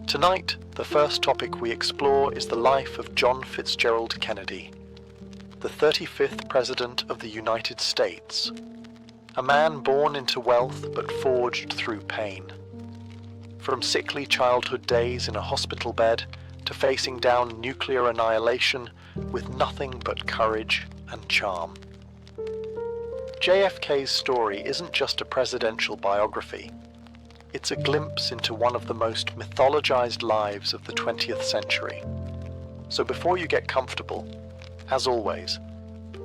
Tonight, the first topic we explore is the life of John Fitzgerald Kennedy, the 35th President of the United States, a man born into wealth but forged through pain. From sickly childhood days in a hospital bed to facing down nuclear annihilation with nothing but courage and charm. JFK's story isn't just a presidential biography. It's a glimpse into one of the most mythologized lives of the 20th century. So before you get comfortable, as always,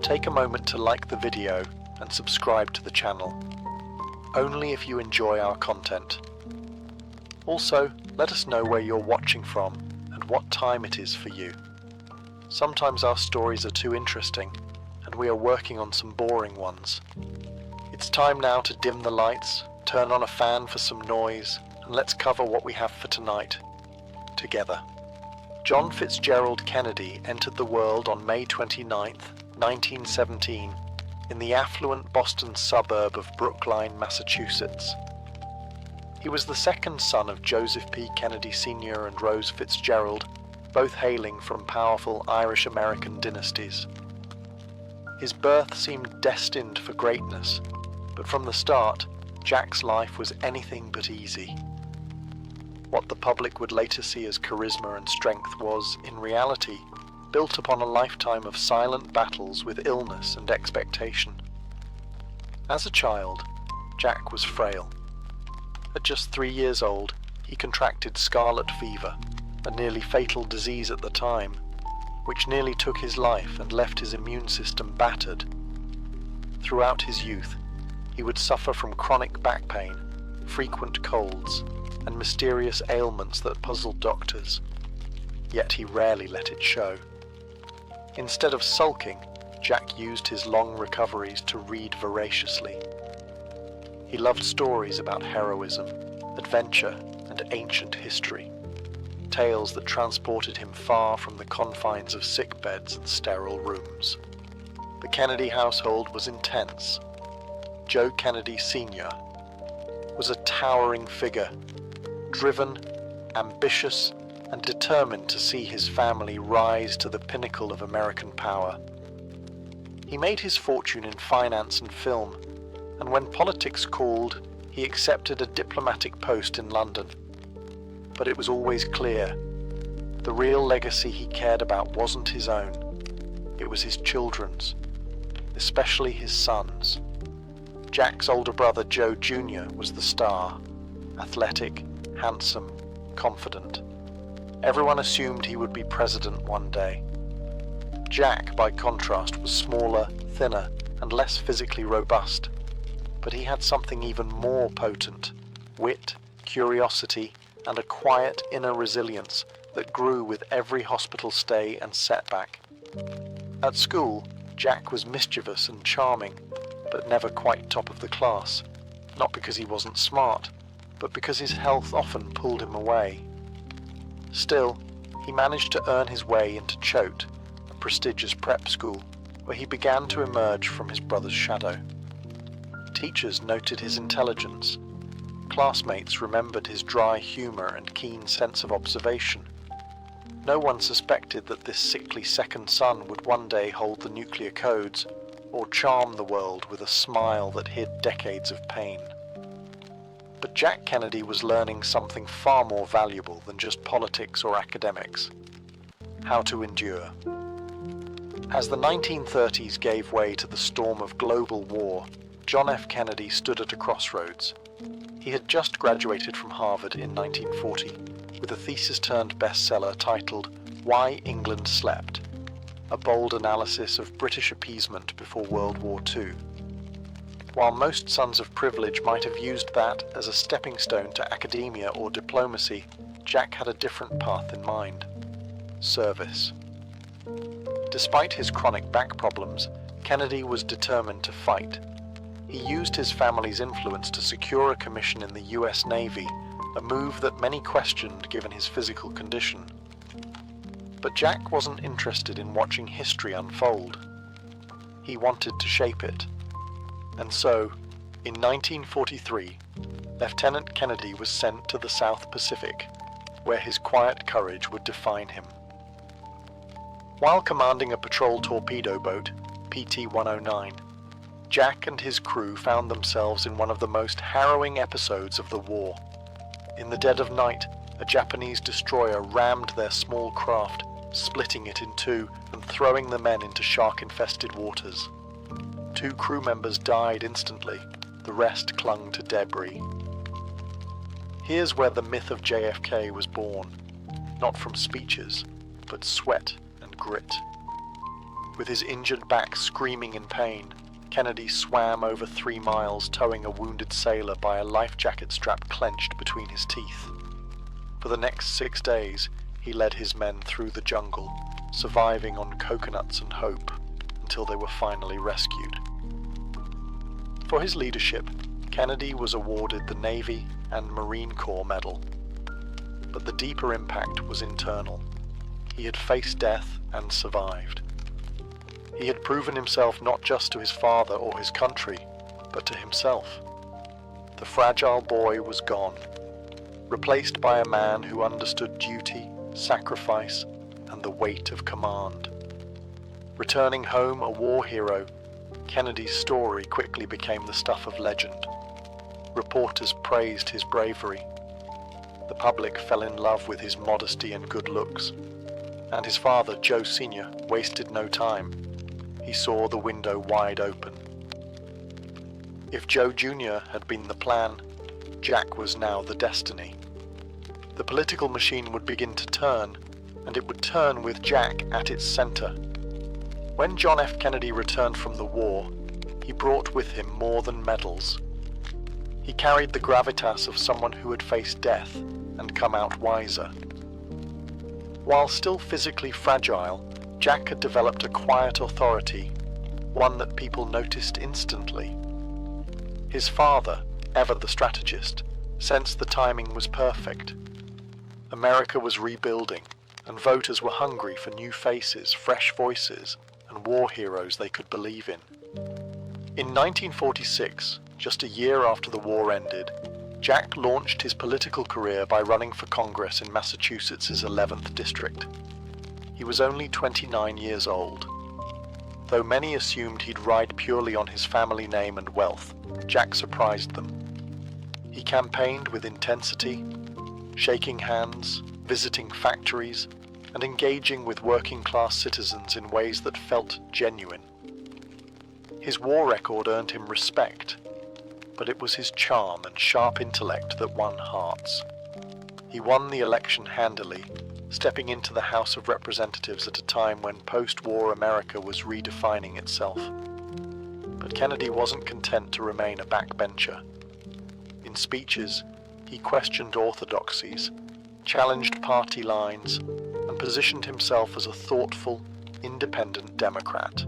take a moment to like the video and subscribe to the channel. Only if you enjoy our content. Also, let us know where you're watching from and what time it is for you. Sometimes our stories are too interesting, and we are working on some boring ones. It's time now to dim the lights, turn on a fan for some noise, and let's cover what we have for tonight, together. John Fitzgerald Kennedy entered the world on May 29, 1917, in the affluent Boston suburb of Brookline, Massachusetts. He was the second son of Joseph P. Kennedy Sr. and Rose Fitzgerald, both hailing from powerful Irish-American dynasties. His birth seemed destined for greatness, but from the start, Jack's life was anything but easy. What the public would later see as charisma and strength was, in reality, built upon a lifetime of silent battles with illness and expectation. As a child, Jack was frail. At just 3 years old, he contracted scarlet fever, a nearly fatal disease at the time, which nearly took his life and left his immune system battered. Throughout his youth, he would suffer from chronic back pain, frequent colds, and mysterious ailments that puzzled doctors. Yet he rarely let it show. Instead of sulking, Jack used his long recoveries to read voraciously. He loved stories about heroism, adventure, and ancient history, tales that transported him far from the confines of sick beds and sterile rooms. The Kennedy household was intense. Joe Kennedy Sr. was a towering figure, driven, ambitious, and determined to see his family rise to the pinnacle of American power. He made his fortune in finance and film, and when politics called, he accepted a diplomatic post in London. But it was always clear, the real legacy he cared about wasn't his own, it was his children's, especially his sons. Jack's older brother Joe Jr. was the star, athletic, handsome, confident. Everyone assumed he would be president one day. Jack, by contrast, was smaller, thinner, and less physically robust. But he had something even more potent: wit, curiosity, and a quiet inner resilience that grew with every hospital stay and setback. At school, Jack was mischievous and charming, but never quite top of the class, not because he wasn't smart, but because his health often pulled him away. Still, he managed to earn his way into Choate, a prestigious prep school, where he began to emerge from his brother's shadow. Teachers noted his intelligence. Classmates remembered his dry humor and keen sense of observation. No one suspected that this sickly second son would one day hold the nuclear codes, or charm the world with a smile that hid decades of pain. But Jack Kennedy was learning something far more valuable than just politics or academics: how to endure. As the 1930s gave way to the storm of global war, John F. Kennedy stood at a crossroads. He had just graduated from Harvard in 1940 with a thesis-turned-bestseller titled Why England Slept, a bold analysis of British appeasement before World War II. While most sons of privilege might have used that as a stepping stone to academia or diplomacy, Jack had a different path in mind: service. Despite his chronic back problems, Kennedy was determined to fight. He used his family's influence to secure a commission in the US Navy, a move that many questioned given his physical condition. But Jack wasn't interested in watching history unfold. He wanted to shape it. And so, in 1943, Lieutenant Kennedy was sent to the South Pacific, where his quiet courage would define him. While commanding a patrol torpedo boat, PT-109, Jack and his crew found themselves in one of the most harrowing episodes of the war. In the dead of night, a Japanese destroyer rammed their small craft, splitting it in two and throwing the men into shark-infested waters. 2 crew members died instantly, the rest clung to debris. Here's where the myth of JFK was born, not from speeches, but sweat and grit. With his injured back screaming in pain, Kennedy swam over 3 miles towing a wounded sailor by a life jacket strap clenched between his teeth. For the next 6 days, he led his men through the jungle, surviving on coconuts and hope, until they were finally rescued. For his leadership, Kennedy was awarded the Navy and Marine Corps Medal. But the deeper impact was internal. He had faced death and survived. He had proven himself not just to his father or his country, but to himself. The fragile boy was gone, replaced by a man who understood duty, sacrifice, and the weight of command. Returning home a war hero, Kennedy's story quickly became the stuff of legend. Reporters praised his bravery. The public fell in love with his modesty and good looks. And his father, Joe Sr., wasted no time. He saw the window wide open. If Joe Jr. had been the plan, Jack was now the destiny. The political machine would begin to turn, and it would turn with Jack at its center. When John F. Kennedy returned from the war, he brought with him more than medals. He carried the gravitas of someone who had faced death and come out wiser. While still physically fragile, Jack had developed a quiet authority, one that people noticed instantly. His father, ever the strategist, sensed the timing was perfect. America was rebuilding, and voters were hungry for new faces, fresh voices, and war heroes they could believe in. In 1946, just a year after the war ended, Jack launched his political career by running for Congress in Massachusetts' 11th district. He was only 29 years old. Though many assumed he'd ride purely on his family name and wealth, Jack surprised them. He campaigned with intensity, shaking hands, visiting factories, and engaging with working-class citizens in ways that felt genuine. His war record earned him respect, but it was his charm and sharp intellect that won hearts. He won the election handily, stepping into the House of Representatives at a time when post-war America was redefining itself. But Kennedy wasn't content to remain a backbencher. In speeches, he questioned orthodoxies, challenged party lines, and positioned himself as a thoughtful, independent Democrat.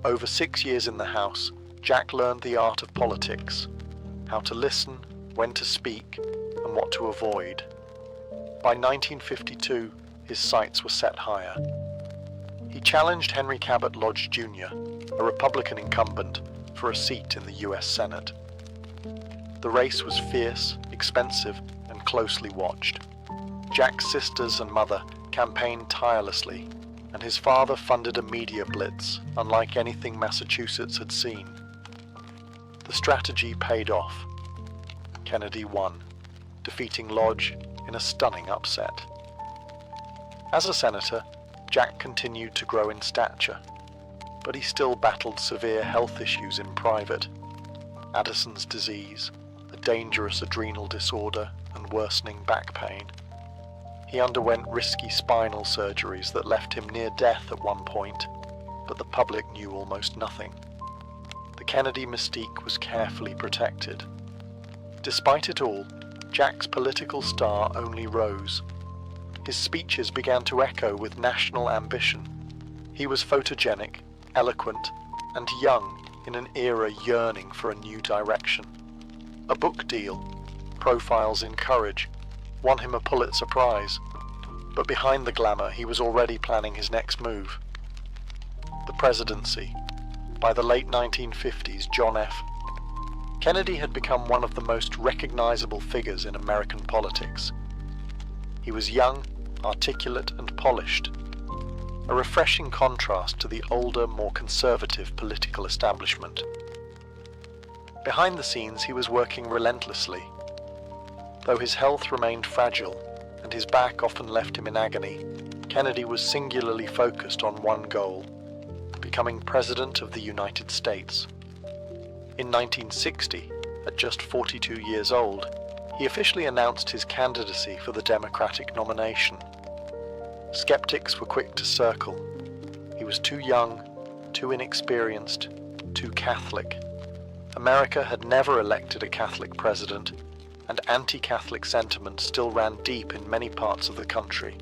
Over 6 years in the House, Jack learned the art of politics, how to listen, when to speak, and what to avoid. By 1952, his sights were set higher. He challenged Henry Cabot Lodge Jr., a Republican incumbent, for a seat in the U.S. Senate. The race was fierce, expensive, and closely watched. Jack's sisters and mother campaigned tirelessly, and his father funded a media blitz unlike anything Massachusetts had seen. The strategy paid off. Kennedy won, defeating Lodge in a stunning upset. As a senator, Jack continued to grow in stature, but he still battled severe health issues in private. Addison's disease, a dangerous adrenal disorder, and worsening back pain. He underwent risky spinal surgeries that left him near death at one point, but the public knew almost nothing. The Kennedy mystique was carefully protected. Despite it all, Jack's political star only rose. His speeches began to echo with national ambition. He was photogenic, eloquent, and young in an era yearning for a new direction. A book deal, Profiles in Courage, won him a Pulitzer Prize, but behind the glamour he was already planning his next move. The presidency. By the late 1950s, John F. Kennedy had become one of the most recognizable figures in American politics. He was young, articulate, and polished, a refreshing contrast to the older, more conservative political establishment. Behind the scenes, he was working relentlessly. Though his health remained fragile and his back often left him in agony, Kennedy was singularly focused on one goal: becoming President of the United States. In 1960, at just 42 years old, he officially announced his candidacy for the Democratic nomination. Skeptics were quick to circle. He was too young, too inexperienced, too Catholic. America had never elected a Catholic president, and anti-Catholic sentiment still ran deep in many parts of the country.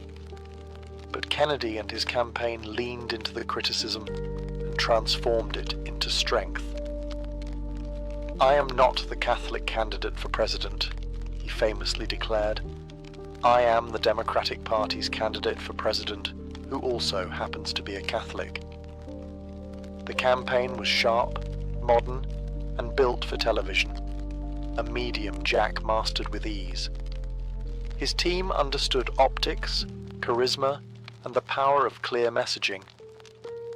But Kennedy and his campaign leaned into the criticism and transformed it into strength. "I am not the Catholic candidate for president," he famously declared. "I am the Democratic Party's candidate for president, who also happens to be a Catholic." The campaign was sharp, modern, and built for television, a medium Jack mastered with ease. His team understood optics, charisma, and the power of clear messaging.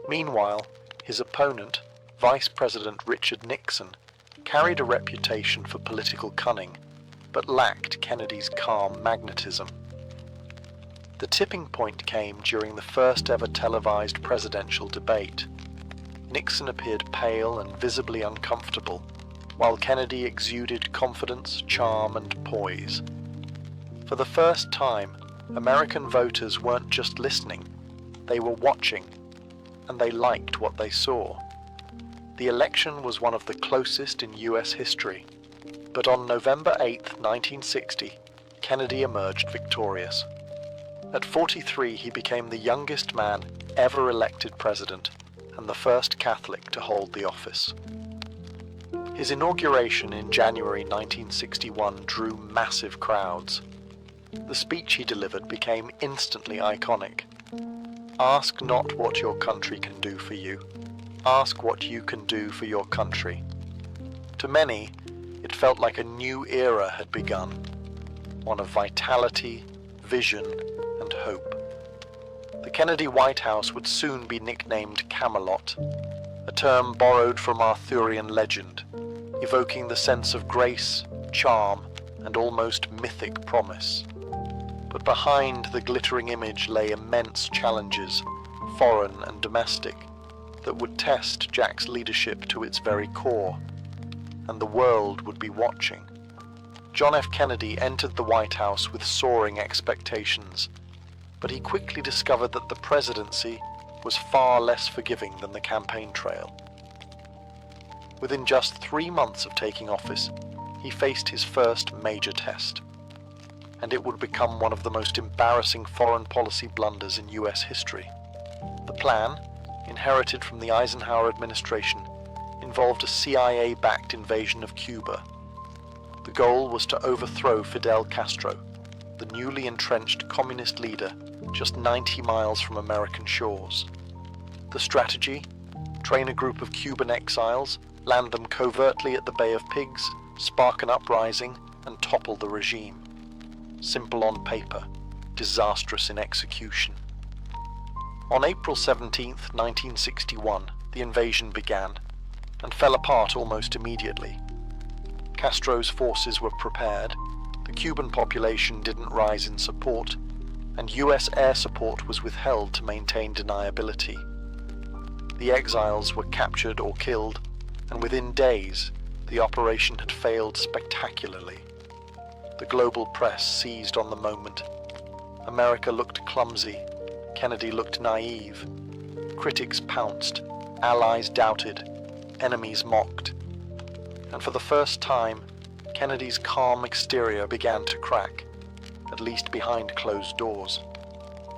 Meanwhile, his opponent, Vice President Richard Nixon, carried a reputation for political cunning, but lacked Kennedy's calm magnetism. The tipping point came during the first ever televised presidential debate. Nixon appeared pale and visibly uncomfortable, while Kennedy exuded confidence, charm, and poise. For the first time, American voters weren't just listening, they were watching, and they liked what they saw. The election was one of the closest in US history, but on November 8, 1960, Kennedy emerged victorious. At 43, he became the youngest man ever elected president, and the first Catholic to hold the office. His inauguration in January 1961 drew massive crowds. The speech he delivered became instantly iconic. "Ask not what your country can do for you. Ask what you can do for your country." To many, it felt like a new era had begun, one of vitality, vision, and hope. The Kennedy White House would soon be nicknamed Camelot, a term borrowed from Arthurian legend, evoking the sense of grace, charm, and almost mythic promise. But behind the glittering image lay immense challenges, foreign and domestic, that would test Jack's leadership to its very core, and the world would be watching. John F. Kennedy entered the White House with soaring expectations, but he quickly discovered that the presidency was far less forgiving than the campaign trail. Within just 3 months of taking office, he faced his first major test, and it would become one of the most embarrassing foreign policy blunders in US history. The plan, inherited from the Eisenhower administration, involved a CIA-backed invasion of Cuba. The goal was to overthrow Fidel Castro, the newly entrenched communist leader just 90 miles from American shores. The strategy? Train a group of Cuban exiles, land them covertly at the Bay of Pigs, spark an uprising, and topple the regime. Simple on paper, disastrous in execution. On April 17, 1961, the invasion began, and fell apart almost immediately. Castro's forces were prepared, the Cuban population didn't rise in support, and US air support was withheld to maintain deniability. The exiles were captured or killed, and within days, the operation had failed spectacularly. The global press seized on the moment. America looked clumsy, Kennedy looked naive. Critics pounced, allies doubted, enemies mocked. And for the first time, Kennedy's calm exterior began to crack, at least behind closed doors.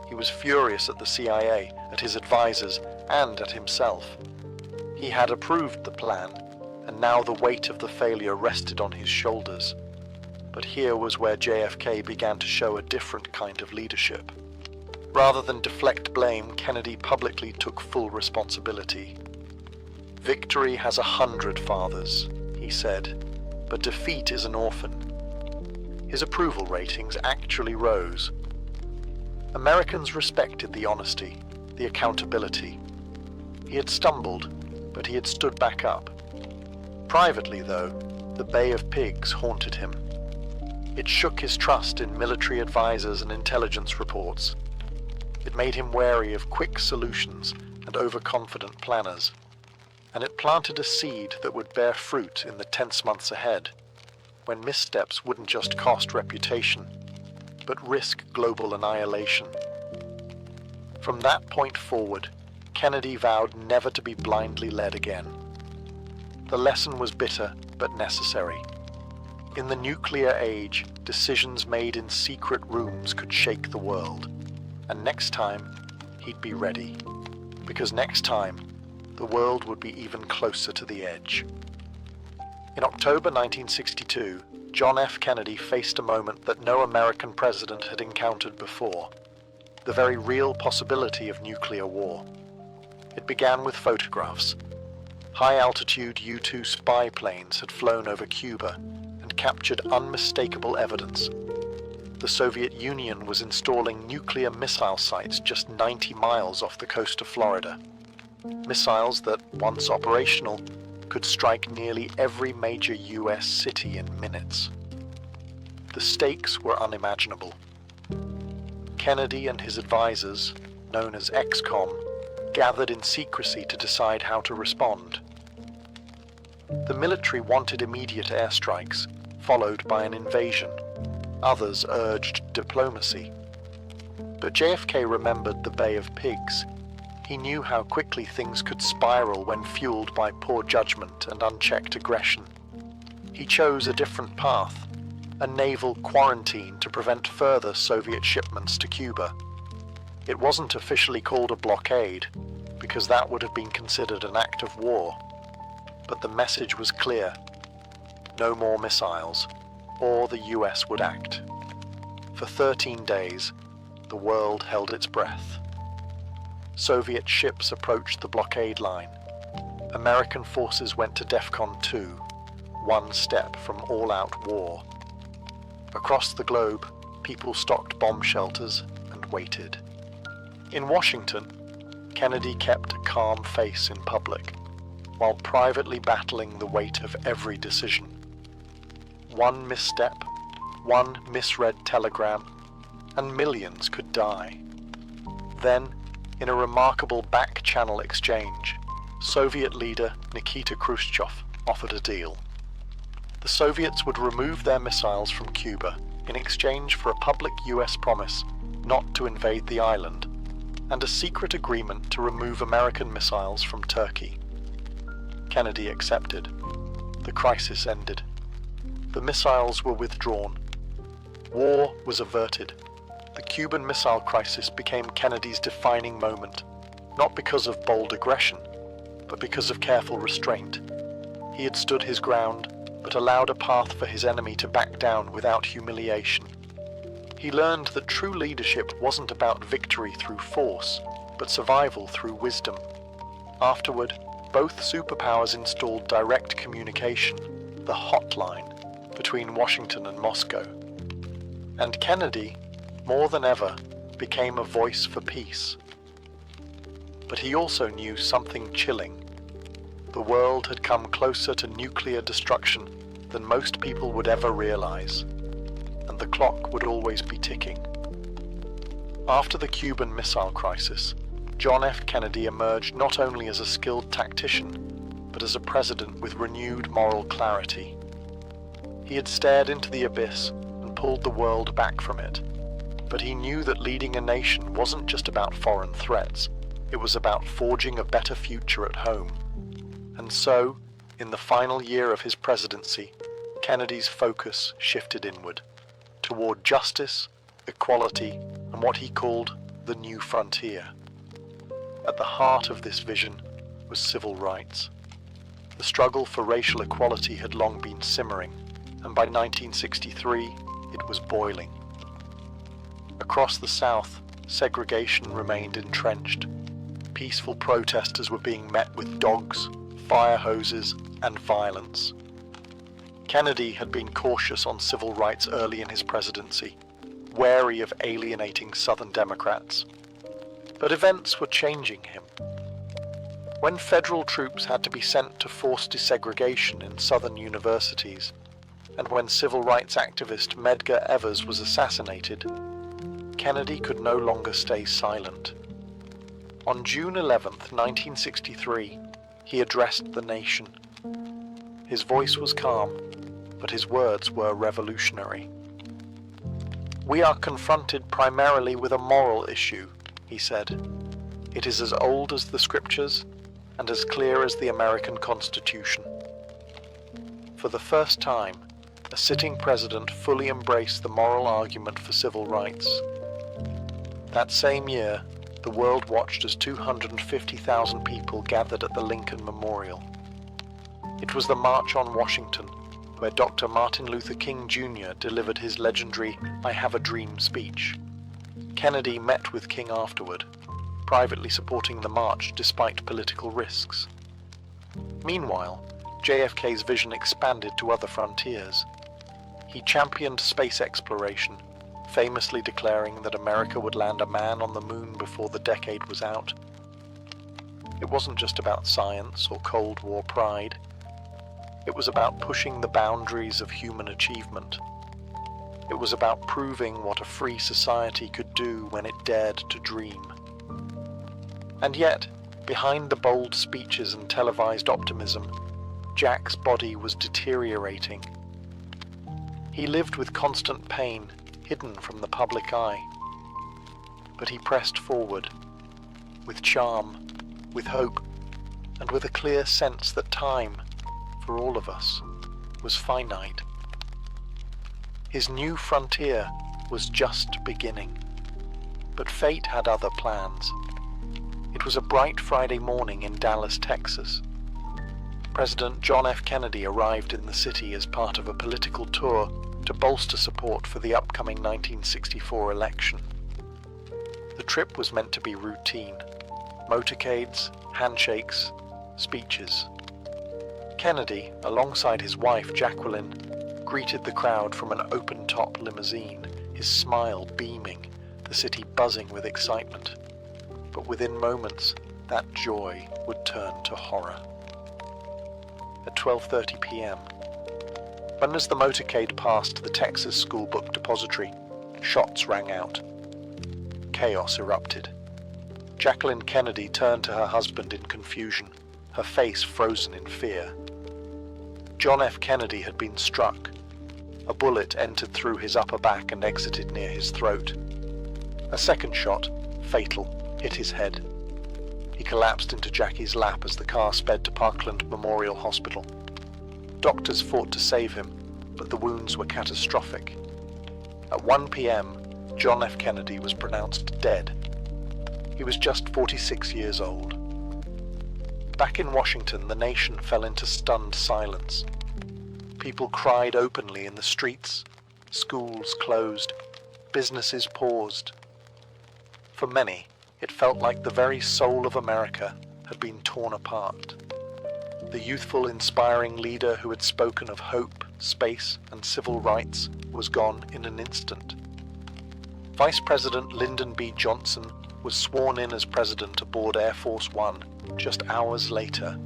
He was furious at the CIA, at his advisors, and at himself. He had approved the plan, and now the weight of the failure rested on his shoulders. But here was where JFK began to show a different kind of leadership. Rather than deflect blame, Kennedy publicly took full responsibility. "Victory has 100 fathers," he said, "but defeat is an orphan." His approval ratings actually rose, Americans respected the honesty, the accountability. He had stumbled, but he had stood back up. Privately, though, the Bay of Pigs haunted him. It shook his trust in military advisors and intelligence reports. It made him wary of quick solutions and overconfident planners. And it planted a seed that would bear fruit in the tense months ahead, when missteps wouldn't just cost reputation, but risk global annihilation. From that point forward, Kennedy vowed never to be blindly led again. The lesson was bitter but necessary. In the nuclear age, decisions made in secret rooms could shake the world. And next time, he'd be ready. Because next time, the world would be even closer to the edge. In October 1962, John F. Kennedy faced a moment that no American president had encountered before: the very real possibility of nuclear war. It began with photographs. High-altitude U-2 spy planes had flown over Cuba and captured unmistakable evidence. The Soviet Union was installing nuclear missile sites just 90 miles off the coast of Florida. Missiles that, once operational, could strike nearly every major US city in minutes. The stakes were unimaginable. Kennedy and his advisors, known as XCOM, gathered in secrecy to decide how to respond. The military wanted immediate airstrikes, followed by an invasion. Others urged diplomacy. But JFK remembered the Bay of Pigs. He knew how quickly things could spiral when fueled by poor judgment and unchecked aggression. He chose a different path, a naval quarantine to prevent further Soviet shipments to Cuba. It wasn't officially called a blockade, because that would have been considered an act of war. But the message was clear: no more missiles, or the US would act. For 13 days, the world held its breath. Soviet ships approached the blockade line. American forces went to DEFCON 2, one step from all-out war. Across the globe, people stocked bomb shelters and waited. In Washington, Kennedy kept a calm face in public, while privately battling the weight of every decision. One misstep, one misread telegram, and millions could die. Then, in a remarkable back-channel exchange, Soviet leader Nikita Khrushchev offered a deal. The Soviets would remove their missiles from Cuba in exchange for a public US promise not to invade the island, and a secret agreement to remove American missiles from Turkey. Kennedy accepted. The crisis ended. The missiles were withdrawn. War was averted. The Cuban Missile Crisis became Kennedy's defining moment, not because of bold aggression, but because of careful restraint. He had stood his ground, but allowed a path for his enemy to back down without humiliation. He learned that true leadership wasn't about victory through force, but survival through wisdom. Afterward, both superpowers installed direct communication, the hotline, between Washington and Moscow. And Kennedy, more than ever, became a voice for peace. But he also knew something chilling. The world had come closer to nuclear destruction than most people would ever realize, and the clock would always be ticking. After the Cuban Missile Crisis, John F. Kennedy emerged not only as a skilled tactician, but as a president with renewed moral clarity. He had stared into the abyss and pulled the world back from it, but he knew that leading a nation wasn't just about foreign threats, it was about forging a better future at home. And so, in the final year of his presidency, Kennedy's focus shifted inward, toward justice, equality, and what he called the new frontier. At the heart of this vision was civil rights. The struggle for racial equality had long been simmering, and by 1963, it was boiling. Across the South, segregation remained entrenched. Peaceful protesters were being met with dogs, fire hoses, and violence. Kennedy had been cautious on civil rights early in his presidency, wary of alienating Southern Democrats. But events were changing him. When federal troops had to be sent to force desegregation in Southern universities, and when civil rights activist Medgar Evers was assassinated, Kennedy could no longer stay silent. On June 11, 1963, he addressed the nation. His voice was calm, but his words were revolutionary. "We are confronted primarily with a moral issue," he said. "It is as old as the scriptures and as clear as the American Constitution." For the first time, a sitting president fully embraced the moral argument for civil rights. That same year, the world watched as 250,000 people gathered at the Lincoln Memorial. It was the March on Washington, where Dr. Martin Luther King Jr. delivered his legendary "I Have a Dream" speech. Kennedy met with King afterward, privately supporting the march despite political risks. Meanwhile, JFK's vision expanded to other frontiers. He championed space exploration, famously declaring that America would land a man on the moon before the decade was out. It wasn't just about science or Cold War pride. It was about pushing the boundaries of human achievement. It was about proving what a free society could do when it dared to dream. And yet, behind the bold speeches and televised optimism, Jack's body was deteriorating. He lived with constant pain, hidden from the public eye. But he pressed forward, with charm, with hope, and with a clear sense that time, for all of us, was finite. His new frontier was just beginning. But fate had other plans. It was a bright Friday morning in Dallas, Texas. President John F. Kennedy arrived in the city as part of a political tour to bolster support for the upcoming 1964 election. The trip was meant to be routine: motorcades, handshakes, speeches. Kennedy, alongside his wife Jacqueline, greeted the crowd from an open-top limousine, his smile beaming, the city buzzing with excitement. But within moments, that joy would turn to horror. At 12:30 p.m., when as the motorcade passed the Texas School Book Depository, shots rang out. Chaos erupted. Jacqueline Kennedy turned to her husband in confusion, her face frozen in fear. John F. Kennedy had been struck. A bullet entered through his upper back and exited near his throat. A second shot, fatal, hit his head. He collapsed into Jackie's lap as the car sped to Parkland Memorial Hospital. Doctors fought to save him, but the wounds were catastrophic. At 1 p.m., John F. Kennedy was pronounced dead. He was just 46 years old. Back in Washington, the nation fell into stunned silence. People cried openly in the streets, schools closed, businesses paused. For many, it felt like the very soul of America had been torn apart. The youthful, inspiring leader who had spoken of hope, space, and civil rights was gone in an instant. Vice President Lyndon B. Johnson was sworn in as president aboard Air Force One just hours later,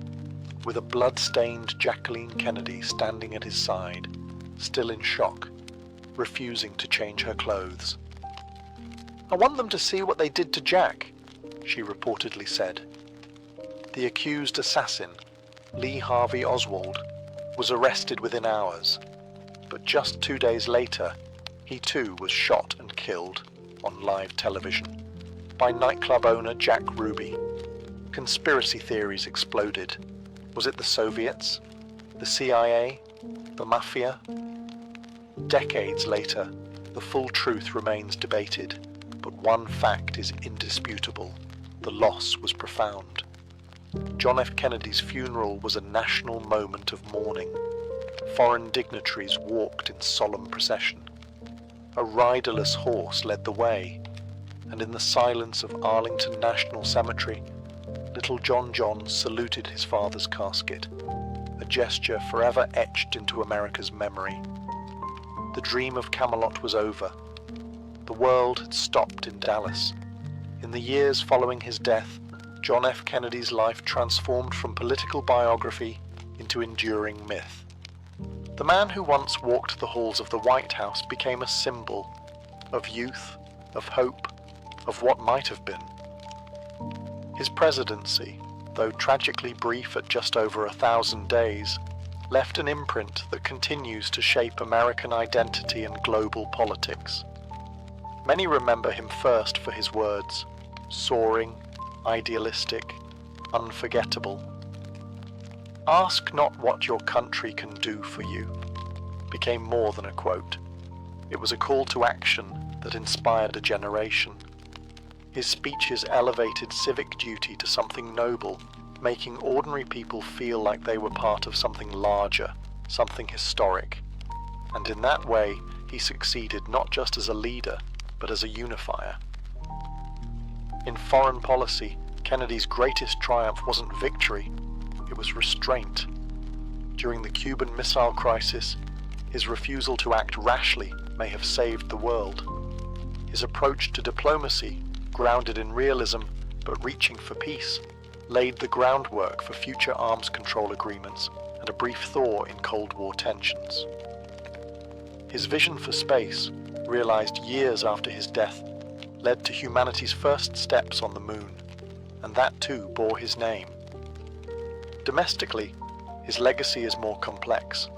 with a blood-stained Jacqueline Kennedy standing at his side, still in shock, refusing to change her clothes. "I want them to see what they did to Jack," she reportedly said. The accused assassin, Lee Harvey Oswald, was arrested within hours, but just 2 days later, he too was shot and killed on live television by nightclub owner Jack Ruby. Conspiracy theories exploded. Was it the Soviets? The CIA? The Mafia? Decades later, the full truth remains debated, but one fact is indisputable: the loss was profound. John F. Kennedy's funeral was a national moment of mourning. Foreign dignitaries walked in solemn procession. A riderless horse led the way, and in the silence of Arlington National Cemetery, little John John saluted his father's casket, a gesture forever etched into America's memory. The dream of Camelot was over. the world had stopped in Dallas. In the years following his death, John F. Kennedy's life transformed from political biography into enduring myth. The man who once walked the halls of the White House became a symbol of youth, of hope, of what might have been. His presidency, though tragically brief at just over 1,000 days, left an imprint that continues to shape American identity and global politics. Many remember him first for his words, soaring, idealistic, unforgettable. "Ask not what your country can do for you," became more than a quote. It was a call to action that inspired a generation. His speeches elevated civic duty to something noble, making ordinary people feel like they were part of something larger, something historic. And in that way, he succeeded not just as a leader, but as a unifier. In foreign policy, Kennedy's greatest triumph wasn't victory, it was restraint. During the Cuban Missile Crisis, his refusal to act rashly may have saved the world. His approach to diplomacy, grounded in realism but reaching for peace, laid the groundwork for future arms control agreements and a brief thaw in Cold War tensions. His vision for space, realized years after his death, led to humanity's first steps on the moon, and that too bore his name. Domestically, his legacy is more complex.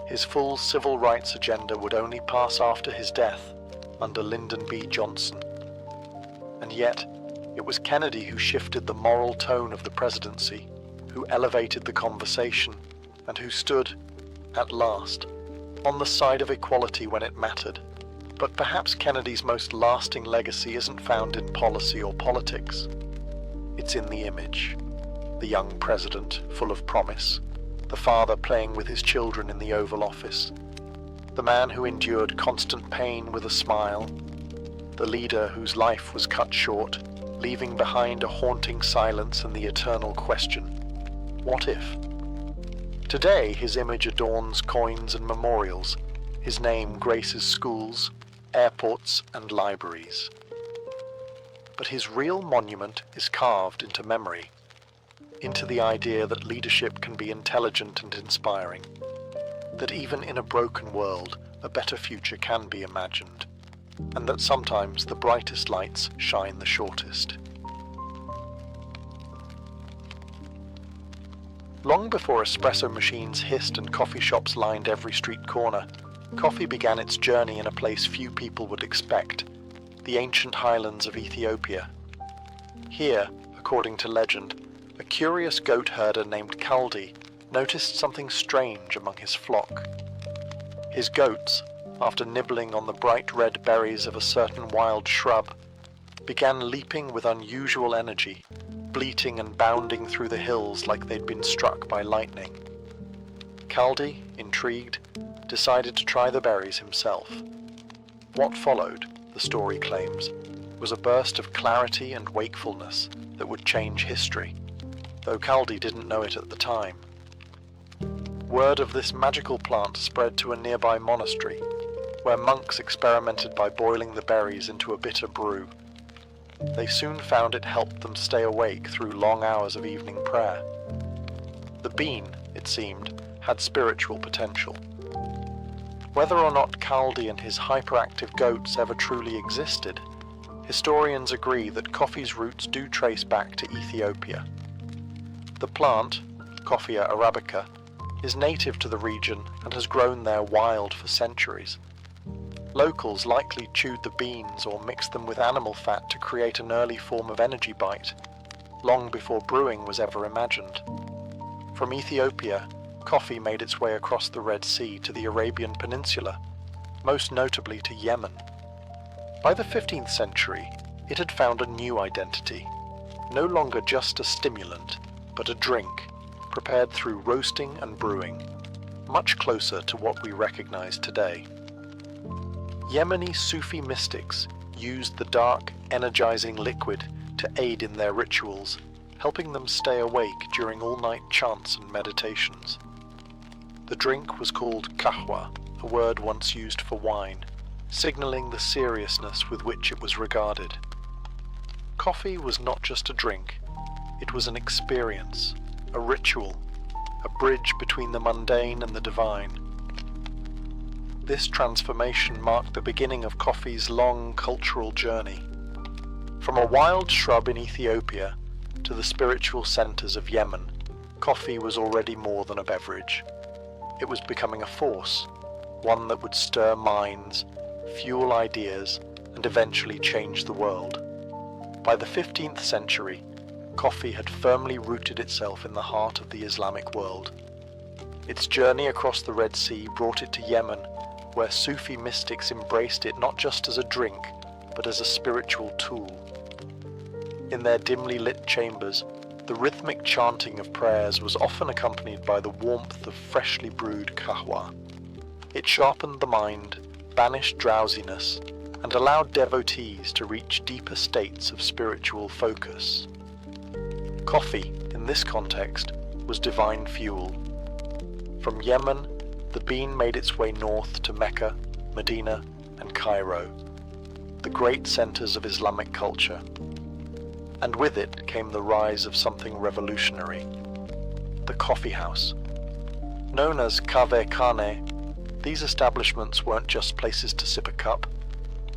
His full civil rights agenda would only pass after his death, under Lyndon B. Johnson. And yet, it was Kennedy who shifted the moral tone of the presidency, who elevated the conversation, and who stood, at last, on the side of equality when it mattered. But perhaps Kennedy's most lasting legacy isn't found in policy or politics. It's in the image. The young president, full of promise, the father playing with his children in the Oval Office, the man who endured constant pain with a smile, the leader whose life was cut short, leaving behind a haunting silence and the eternal question, what if? Today, his image adorns coins and memorials. His name graces schools, airports, and libraries. But his real monument is carved into memory, into the idea that leadership can be intelligent and inspiring, that even in a broken world, a better future can be imagined, and that sometimes the brightest lights shine the shortest. Long before espresso machines hissed and coffee shops lined every street corner, coffee began its journey in a place few people would expect, the ancient highlands of Ethiopia. Here, according to legend, a curious goat herder named Kaldi noticed something strange among his flock. His goats, after nibbling on the bright red berries of a certain wild shrub, began leaping with unusual energy, bleating and bounding through the hills like they'd been struck by lightning. Kaldi, intrigued, decided to try the berries himself. What followed, the story claims, was a burst of clarity and wakefulness that would change history, though Kaldi didn't know it at the time. Word of this magical plant spread to a nearby monastery, where monks experimented by boiling the berries into a bitter brew. They soon found it helped them stay awake through long hours of evening prayer. The bean, it seemed, had spiritual potential. Whether or not Kaldi and his hyperactive goats ever truly existed, historians agree that coffee's roots do trace back to Ethiopia. The plant, Coffea arabica, is native to the region and has grown there wild for centuries. Locals likely chewed the beans or mixed them with animal fat to create an early form of energy bite, long before brewing was ever imagined. From Ethiopia, coffee made its way across the Red Sea to the Arabian Peninsula, most notably to Yemen. By the 15th century, it had found a new identity, no longer just a stimulant, but a drink, prepared through roasting and brewing, much closer to what we recognize today. Yemeni Sufi mystics used the dark, energizing liquid to aid in their rituals, helping them stay awake during all-night chants and meditations. The drink was called kahwa, a word once used for wine, signaling the seriousness with which it was regarded. Coffee was not just a drink, it was an experience, a ritual, a bridge between the mundane and the divine. This transformation marked the beginning of coffee's long cultural journey. From a wild shrub in Ethiopia to the spiritual centers of Yemen, coffee was already more than a beverage. It was becoming a force, one that would stir minds, fuel ideas, and eventually change the world. By the 15th century, coffee had firmly rooted itself in the heart of the Islamic world. Its journey across the Red Sea brought it to Yemen, where Sufi mystics embraced it not just as a drink, but as a spiritual tool. In their dimly lit chambers, the rhythmic chanting of prayers was often accompanied by the warmth of freshly brewed kahwa. It sharpened the mind, banished drowsiness, and allowed devotees to reach deeper states of spiritual focus. Coffee, in this context, was divine fuel. From Yemen, the bean made its way north to Mecca, Medina, and Cairo, the great centers of Islamic culture. And with it came the rise of something revolutionary: the coffee house. Known as kave khane, these establishments weren't just places to sip a cup.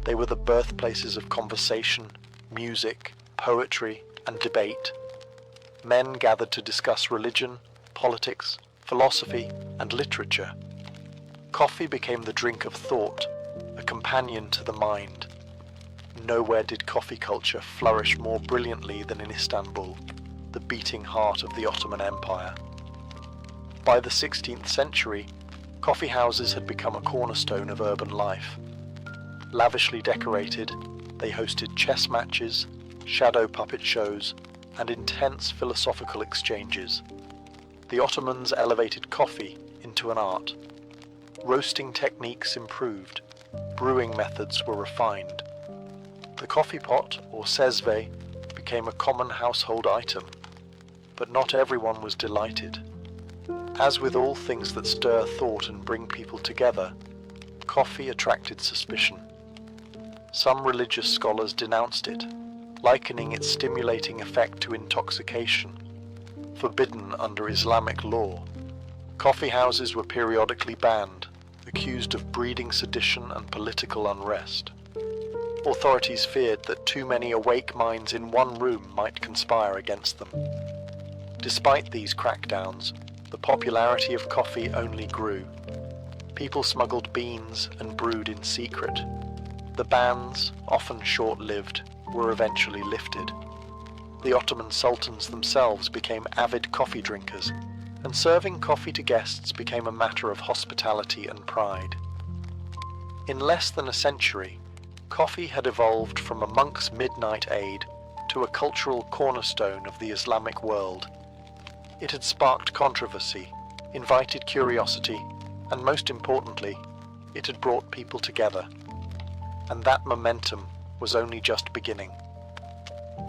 They were the birthplaces of conversation, music, poetry, and debate. Men gathered to discuss religion, politics, philosophy, and literature. Coffee became the drink of thought, a companion to the mind. Nowhere did coffee culture flourish more brilliantly than in Istanbul, the beating heart of the Ottoman Empire. By the 16th century, coffee houses had become a cornerstone of urban life. Lavishly decorated, they hosted chess matches, shadow puppet shows, and intense philosophical exchanges. The Ottomans elevated coffee into an art. Roasting techniques improved, brewing methods were refined. The coffee pot, or sezve, became a common household item, but not everyone was delighted. As with all things that stir thought and bring people together, coffee attracted suspicion. Some religious scholars denounced it, likening its stimulating effect to intoxication. Forbidden under Islamic law, coffee houses were periodically banned, accused of breeding sedition and political unrest. Authorities feared that too many awake minds in one room might conspire against them. Despite these crackdowns, the popularity of coffee only grew. People smuggled beans and brewed in secret. The bans, often short-lived, were eventually lifted. The Ottoman sultans themselves became avid coffee drinkers, and serving coffee to guests became a matter of hospitality and pride. In less than a century, coffee had evolved from a monk's midnight aid to a cultural cornerstone of the Islamic world. It had sparked controversy, invited curiosity, and most importantly, it had brought people together. And that momentum was only just beginning.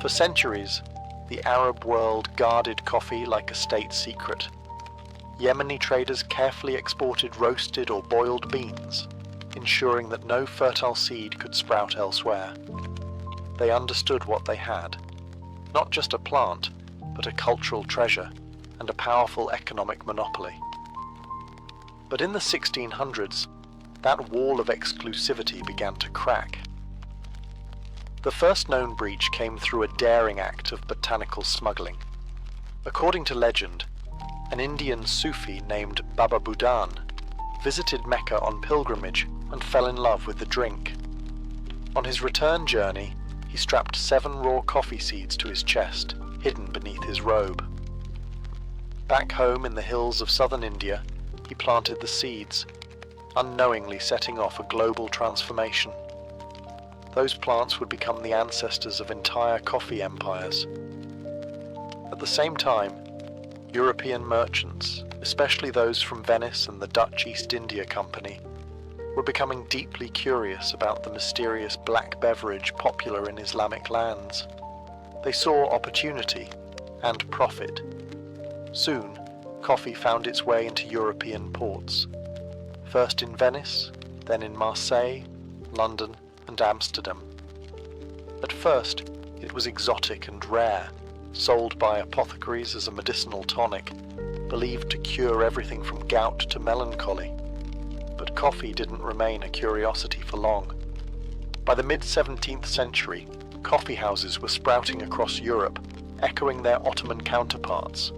For centuries, the Arab world guarded coffee like a state secret. Yemeni traders carefully exported roasted or boiled beans, ensuring that no fertile seed could sprout elsewhere. They understood what they had, not just a plant, but a cultural treasure and a powerful economic monopoly. But in the 1600s, that wall of exclusivity began to crack. The first known breach came through a daring act of botanical smuggling. According to legend, an Indian Sufi named Baba Budan visited Mecca on pilgrimage and fell in love with the drink. On his return journey, he strapped 7 raw coffee seeds to his chest, hidden beneath his robe. Back home in the hills of southern India, he planted the seeds, unknowingly setting off a global transformation. Those plants would become the ancestors of entire coffee empires. At the same time, European merchants, especially those from Venice and the Dutch East India Company, were becoming deeply curious about the mysterious black beverage popular in Islamic lands. They saw opportunity and profit. Soon, coffee found its way into European ports. First in Venice, then in Marseille, London, and Amsterdam. At first, it was exotic and rare, sold by apothecaries as a medicinal tonic, believed to cure everything from gout to melancholy. But coffee didn't remain a curiosity for long. By the mid-17th century, coffee houses were sprouting across Europe, echoing their Ottoman counterparts.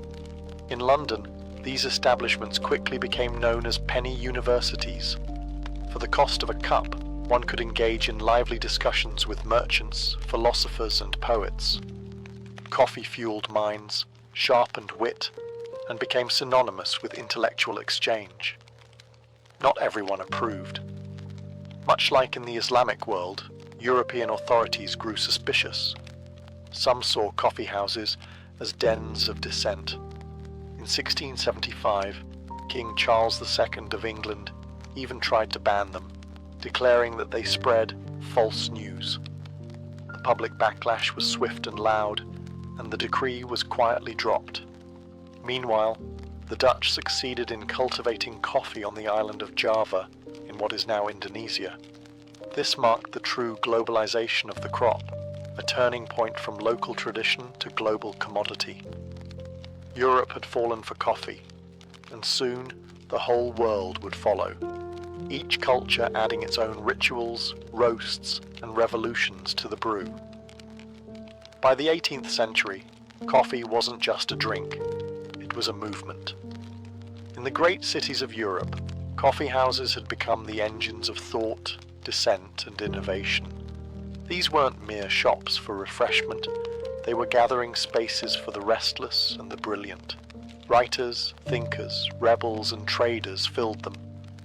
In London, these establishments quickly became known as penny universities. For the cost of a cup, one could engage in lively discussions with merchants, philosophers, and poets. Coffee fueled minds, sharpened wit, and became synonymous with intellectual exchange. Not everyone approved. Much like in the Islamic world, European authorities grew suspicious. Some saw coffee houses as dens of dissent. In 1675, King Charles II of England even tried to ban them, declaring that they spread false news. The public backlash was swift and loud, and the decree was quietly dropped. Meanwhile, the Dutch succeeded in cultivating coffee on the island of Java, in what is now Indonesia. This marked the true globalization of the crop, a turning point from local tradition to global commodity. Europe had fallen for coffee, and soon the whole world would follow, each culture adding its own rituals, roasts, and revolutions to the brew. By the 18th century, coffee wasn't just a drink, it was a movement. In the great cities of Europe, coffee houses had become the engines of thought, dissent, and innovation. These weren't mere shops for refreshment, they were gathering spaces for the restless and the brilliant. Writers, thinkers, rebels, and traders filled them,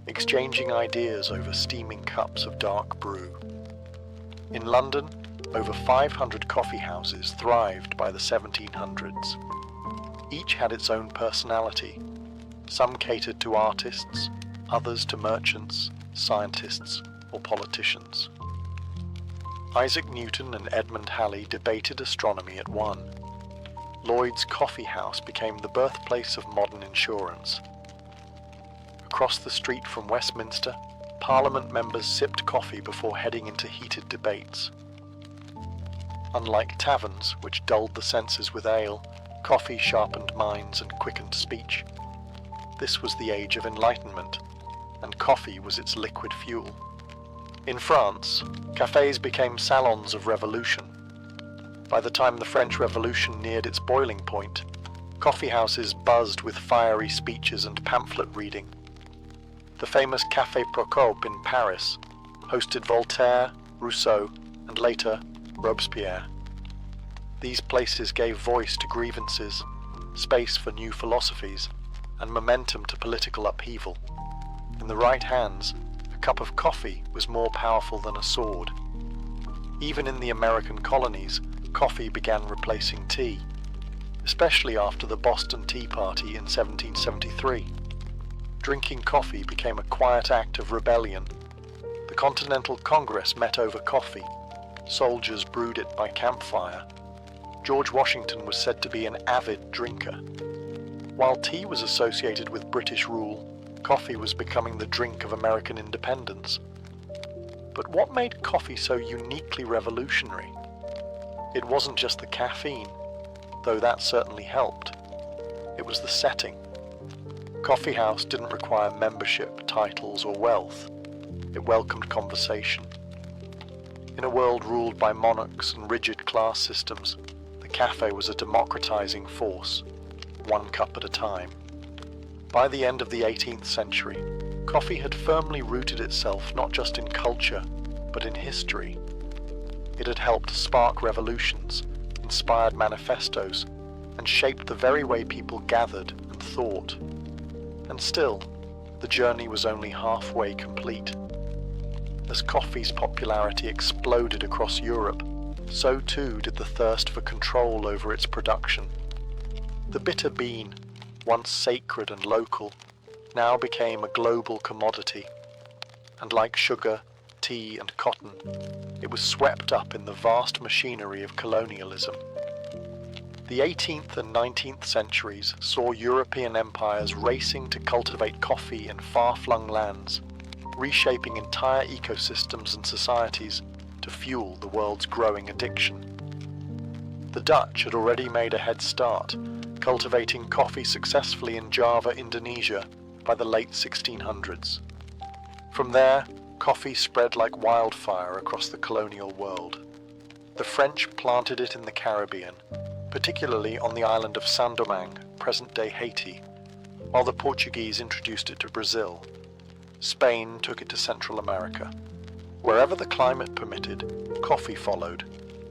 exchanging ideas over steaming cups of dark brew. In London, over 500 coffee houses thrived by the 1700s. Each had its own personality. Some catered to artists, others to merchants, scientists, or politicians. Isaac Newton and Edmund Halley debated astronomy at one. Lloyd's Coffee House became the birthplace of modern insurance. Across the street from Westminster, Parliament members sipped coffee before heading into heated debates. Unlike taverns, which dulled the senses with ale, coffee sharpened minds and quickened speech. This was the age of enlightenment, and coffee was its liquid fuel. In France, cafes became salons of revolution. By the time the French Revolution neared its boiling point, coffee houses buzzed with fiery speeches and pamphlet reading. The famous Café Procope in Paris hosted Voltaire, Rousseau, and later Robespierre. These places gave voice to grievances, space for new philosophies, and momentum to political upheaval. In the right hands, a cup of coffee was more powerful than a sword. Even in the American colonies, coffee began replacing tea, especially after the Boston Tea Party in 1773. Drinking coffee became a quiet act of rebellion. The Continental Congress met over coffee. Soldiers brewed it by campfire. George Washington was said to be an avid drinker. While tea was associated with British rule, coffee was becoming the drink of American independence. But what made coffee so uniquely revolutionary? It wasn't just the caffeine, though that certainly helped. It was the setting. Coffee house didn't require membership, titles, or wealth. It welcomed conversation. In a world ruled by monarchs and rigid class systems, the cafe was a democratizing force, one cup at a time. By the end of the 18th century, coffee had firmly rooted itself not just in culture, but in history. It had helped spark revolutions, inspired manifestos, and shaped the very way people gathered and thought. And still, the journey was only halfway complete. As coffee's popularity exploded across Europe, so too did the thirst for control over its production. The bitter bean, once sacred and local, now became a global commodity, and like sugar, tea, and cotton, it was swept up in the vast machinery of colonialism. The 18th and 19th centuries saw European empires racing to cultivate coffee in far-flung lands. reshaping entire ecosystems and societies to fuel the world's growing addiction. The Dutch had already made a head start, cultivating coffee successfully in Java, Indonesia, by the late 1600s. From there, coffee spread like wildfire across the colonial world. The French planted it in the Caribbean, particularly on the island of Saint-Domingue, present-day Haiti, while the Portuguese introduced it to Brazil. Spain took it to Central America. Wherever the climate permitted, coffee followed,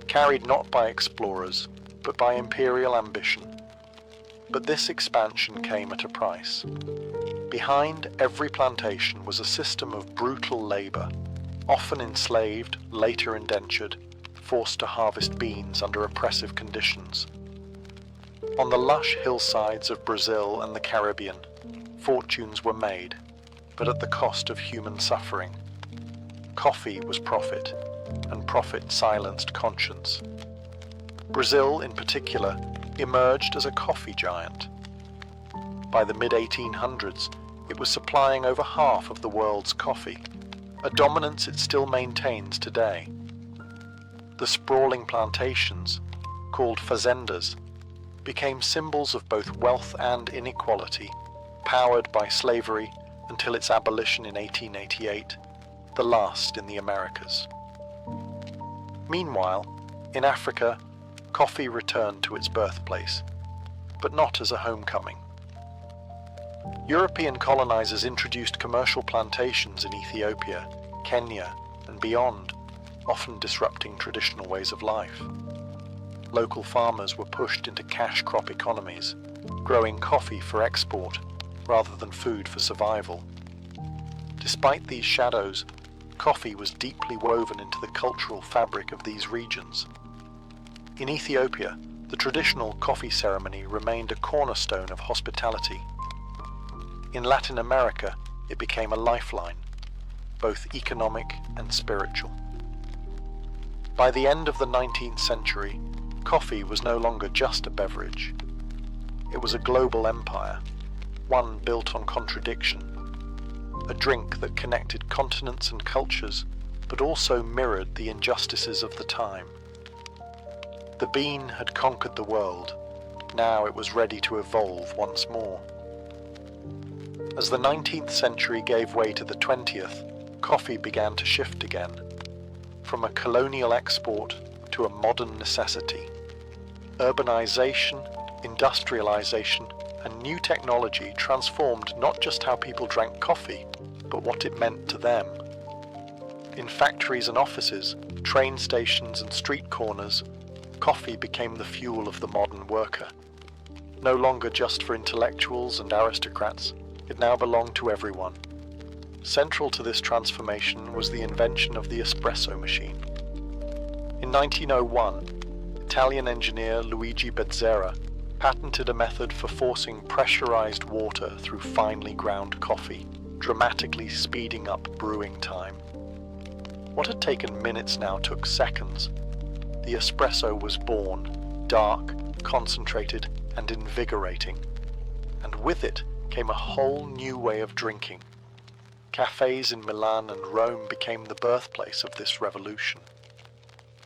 carried not by explorers, but by imperial ambition. But this expansion came at a price. Behind every plantation was a system of brutal labor, often enslaved, later indentured, forced to harvest beans under oppressive conditions. On the lush hillsides of Brazil and the Caribbean, fortunes were made, but at the cost of human suffering. Coffee was profit, and profit silenced conscience. Brazil, in particular, emerged as a coffee giant. By the mid-1800s, it was supplying over half of the world's coffee, a dominance it still maintains today. The sprawling plantations, called fazendas, became symbols of both wealth and inequality, powered by slavery until its abolition in 1888, the last in the Americas. Meanwhile, in Africa, coffee returned to its birthplace, but not as a homecoming. European colonizers introduced commercial plantations in Ethiopia, Kenya, and beyond, often disrupting traditional ways of life. Local farmers were pushed into cash crop economies, growing coffee for export rather than food for survival. Despite these shadows, coffee was deeply woven into the cultural fabric of these regions. In Ethiopia, the traditional coffee ceremony remained a cornerstone of hospitality. In Latin America, it became a lifeline, both economic and spiritual. By the end of the 19th century, coffee was no longer just a beverage. It was a global empire, one built on contradiction, a drink that connected continents and cultures, but also mirrored the injustices of the time. The bean had conquered the world. Now it was ready to evolve once more. As the 19th century gave way to the 20th, coffee began to shift again, from a colonial export to a modern necessity. Urbanization, industrialization, and new technology transformed not just how people drank coffee, but what it meant to them. In factories and offices, train stations and street corners, coffee became the fuel of the modern worker. No longer just for intellectuals and aristocrats, it now belonged to everyone. Central to this transformation was the invention of the espresso machine. In 1901, Italian engineer Luigi Bezzera patented a method for forcing pressurized water through finely ground coffee, dramatically speeding up brewing time. What had taken minutes now took seconds. The espresso was born, dark, concentrated, and invigorating. And with it came a whole new way of drinking. Cafes in Milan and Rome became the birthplace of this revolution.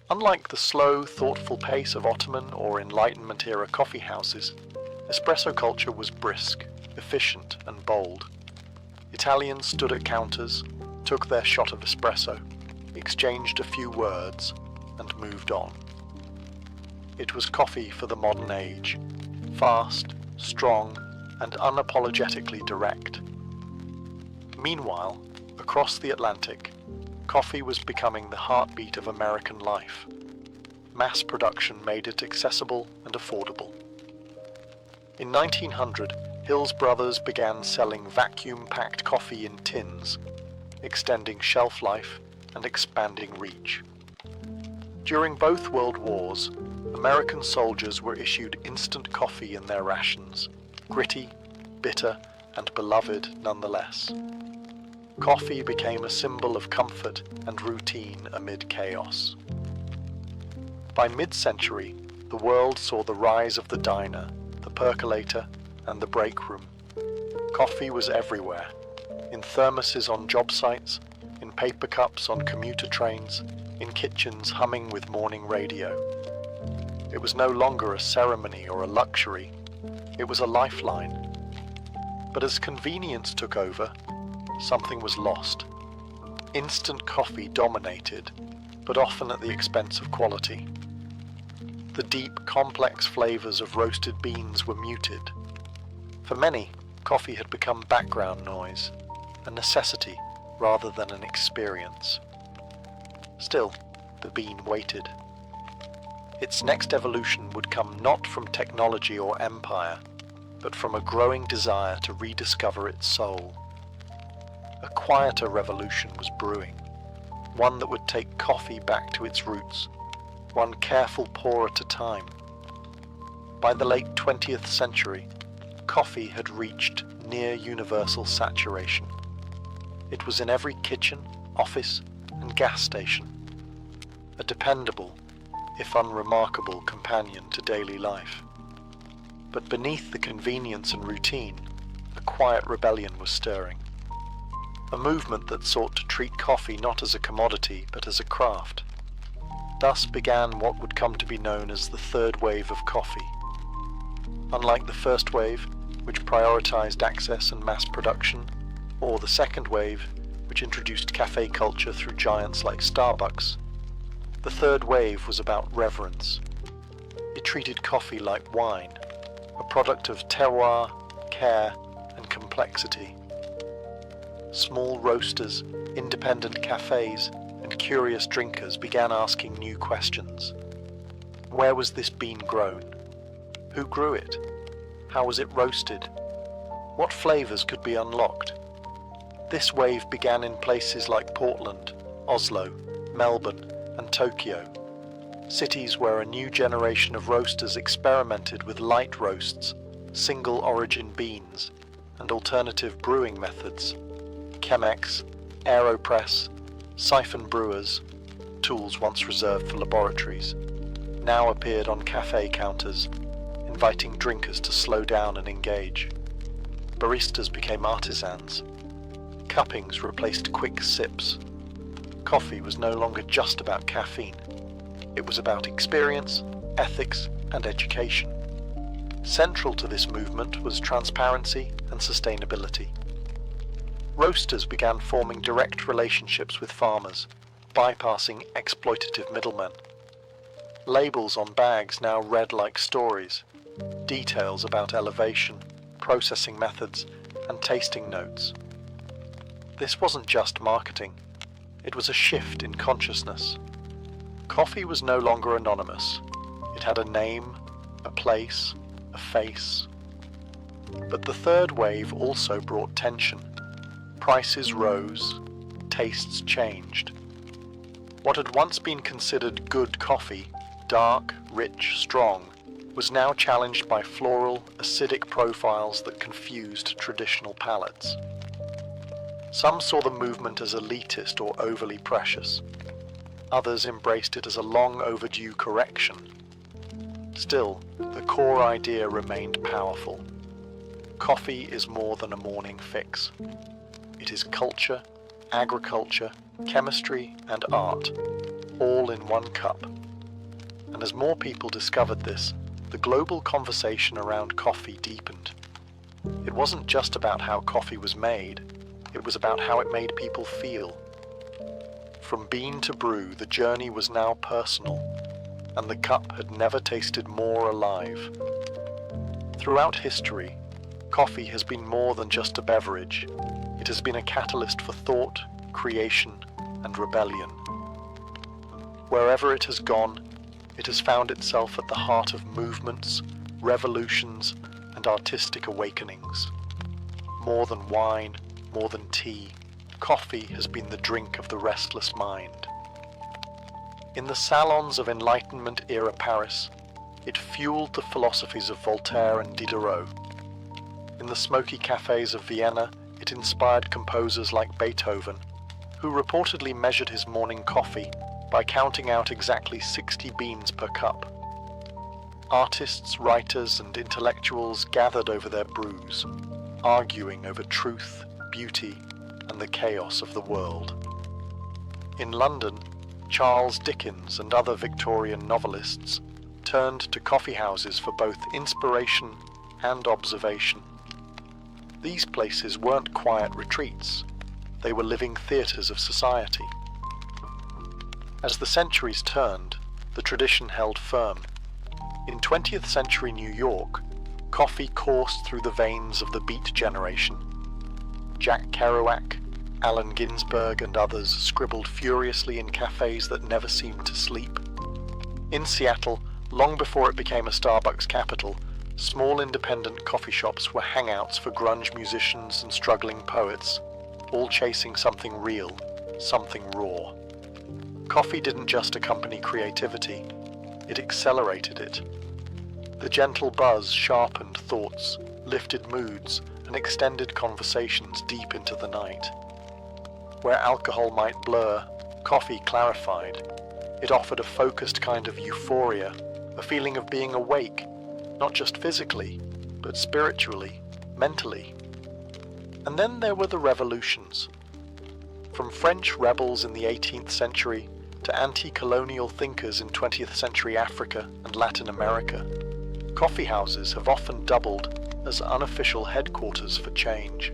Unlike the slow, thoughtful pace of Ottoman or Enlightenment-era coffee houses, espresso culture was brisk, efficient, and bold. Italians stood at counters, took their shot of espresso, exchanged a few words, and moved on. It was coffee for the modern age, fast, strong, and unapologetically direct. Meanwhile, across the Atlantic, coffee was becoming the heartbeat of American life. Mass production made it accessible and affordable. In 1900, Hills Brothers began selling vacuum-packed coffee in tins, extending shelf life and expanding reach. During both World Wars, American soldiers were issued instant coffee in their rations, gritty, bitter, and beloved nonetheless. Coffee became a symbol of comfort and routine amid chaos. By mid-century, the world saw the rise of the diner, the percolator, and the break room. Coffee was everywhere, in thermoses on job sites, in paper cups on commuter trains, in kitchens humming with morning radio. It was no longer a ceremony or a luxury, it was a lifeline. But as convenience took over, something was lost. Instant coffee dominated, but often at the expense of quality. The deep, complex flavors of roasted beans were muted. For many, coffee had become background noise, a necessity rather than an experience. Still, the bean waited. Its next evolution would come not from technology or empire, but from a growing desire to rediscover its soul. A quieter revolution was brewing, one that would take coffee back to its roots, one careful pour at a time. By the late 20th century, coffee had reached near universal saturation. It was in every kitchen, office, and gas station, a dependable, if unremarkable, companion to daily life. But beneath the convenience and routine, a quiet rebellion was stirring. A movement that sought to treat coffee not as a commodity, but as a craft. Thus began what would come to be known as the third wave of coffee. Unlike the first wave, which prioritized access and mass production, or the second wave, which introduced cafe culture through giants like Starbucks, the third wave was about reverence. It treated coffee like wine, a product of terroir, care, and complexity. Small roasters, independent cafes, and curious drinkers began asking new questions. Where was this bean grown? Who grew it? How was it roasted? What flavors could be unlocked? This wave began in places like Portland, Oslo, Melbourne, and Tokyo, cities where a new generation of roasters experimented with light roasts, single origin beans, and alternative brewing methods. Chemex, AeroPress, siphon brewers, tools once reserved for laboratories, now appeared on cafe counters, inviting drinkers to slow down and engage. Baristas became artisans. Cuppings replaced quick sips. Coffee was no longer just about caffeine. It was about experience, ethics, and education. Central to this movement was transparency and sustainability. Roasters began forming direct relationships with farmers, bypassing exploitative middlemen. Labels on bags now read like stories, details about elevation, processing methods, and tasting notes. This wasn't just marketing, it was a shift in consciousness. Coffee was no longer anonymous. It had a name, a place, a face. But the third wave also brought tension. Prices rose, tastes changed. What had once been considered good coffee, dark, rich, strong, was now challenged by floral, acidic profiles that confused traditional palates. Some saw the movement as elitist or overly precious. Others embraced it as a long overdue correction. Still, the core idea remained powerful. Coffee is more than a morning fix. It is culture, agriculture, chemistry, and art, all in one cup. And as more people discovered this, the global conversation around coffee deepened. It wasn't just about how coffee was made, it was about how it made people feel. From bean to brew, the journey was now personal, and the cup had never tasted more alive. Throughout history, coffee has been more than just a beverage. It has been a catalyst for thought, creation, and rebellion. Wherever it has gone, it has found itself at the heart of movements, revolutions, and artistic awakenings. More than wine, more than tea, coffee has been the drink of the restless mind. In the salons of Enlightenment-era Paris, it fueled the philosophies of Voltaire and Diderot. In the smoky cafes of Vienna, it inspired composers like Beethoven, who reportedly measured his morning coffee by counting out exactly 60 beans per cup. Artists, writers, and intellectuals gathered over their brews, arguing over truth, beauty, and the chaos of the world. In London, Charles Dickens and other Victorian novelists turned to coffee houses for both inspiration and observation. These places weren't quiet retreats, they were living theatres of society. As the centuries turned, the tradition held firm. In 20th century New York, coffee coursed through the veins of the Beat generation. Jack Kerouac, Allen Ginsberg and others scribbled furiously in cafes that never seemed to sleep. In Seattle, long before it became a Starbucks capital, small independent coffee shops were hangouts for grunge musicians and struggling poets, all chasing something real, something raw. Coffee didn't just accompany creativity, it accelerated it. The gentle buzz sharpened thoughts, lifted moods, and extended conversations deep into the night. Where alcohol might blur, coffee clarified. It offered a focused kind of euphoria, a feeling of being awake, not just physically, but spiritually, mentally. And then there were the revolutions. From French rebels in the 18th century to anti-colonial thinkers in 20th century Africa and Latin America, coffee houses have often doubled as unofficial headquarters for change.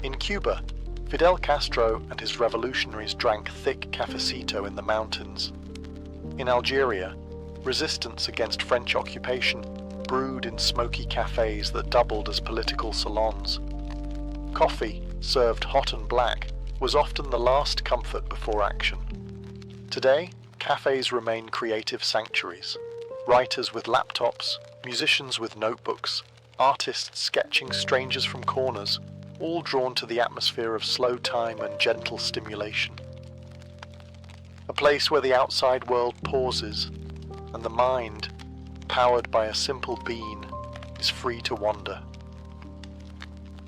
In Cuba, Fidel Castro and his revolutionaries drank thick cafecito in the mountains. In Algeria, resistance against French occupation brewed in smoky cafes that doubled as political salons. Coffee, served hot and black, was often the last comfort before action. Today, cafes remain creative sanctuaries. Writers with laptops, musicians with notebooks, artists sketching strangers from corners, all drawn to the atmosphere of slow time and gentle stimulation. A place where the outside world pauses, and the mind, powered by a simple bean, is free to wander.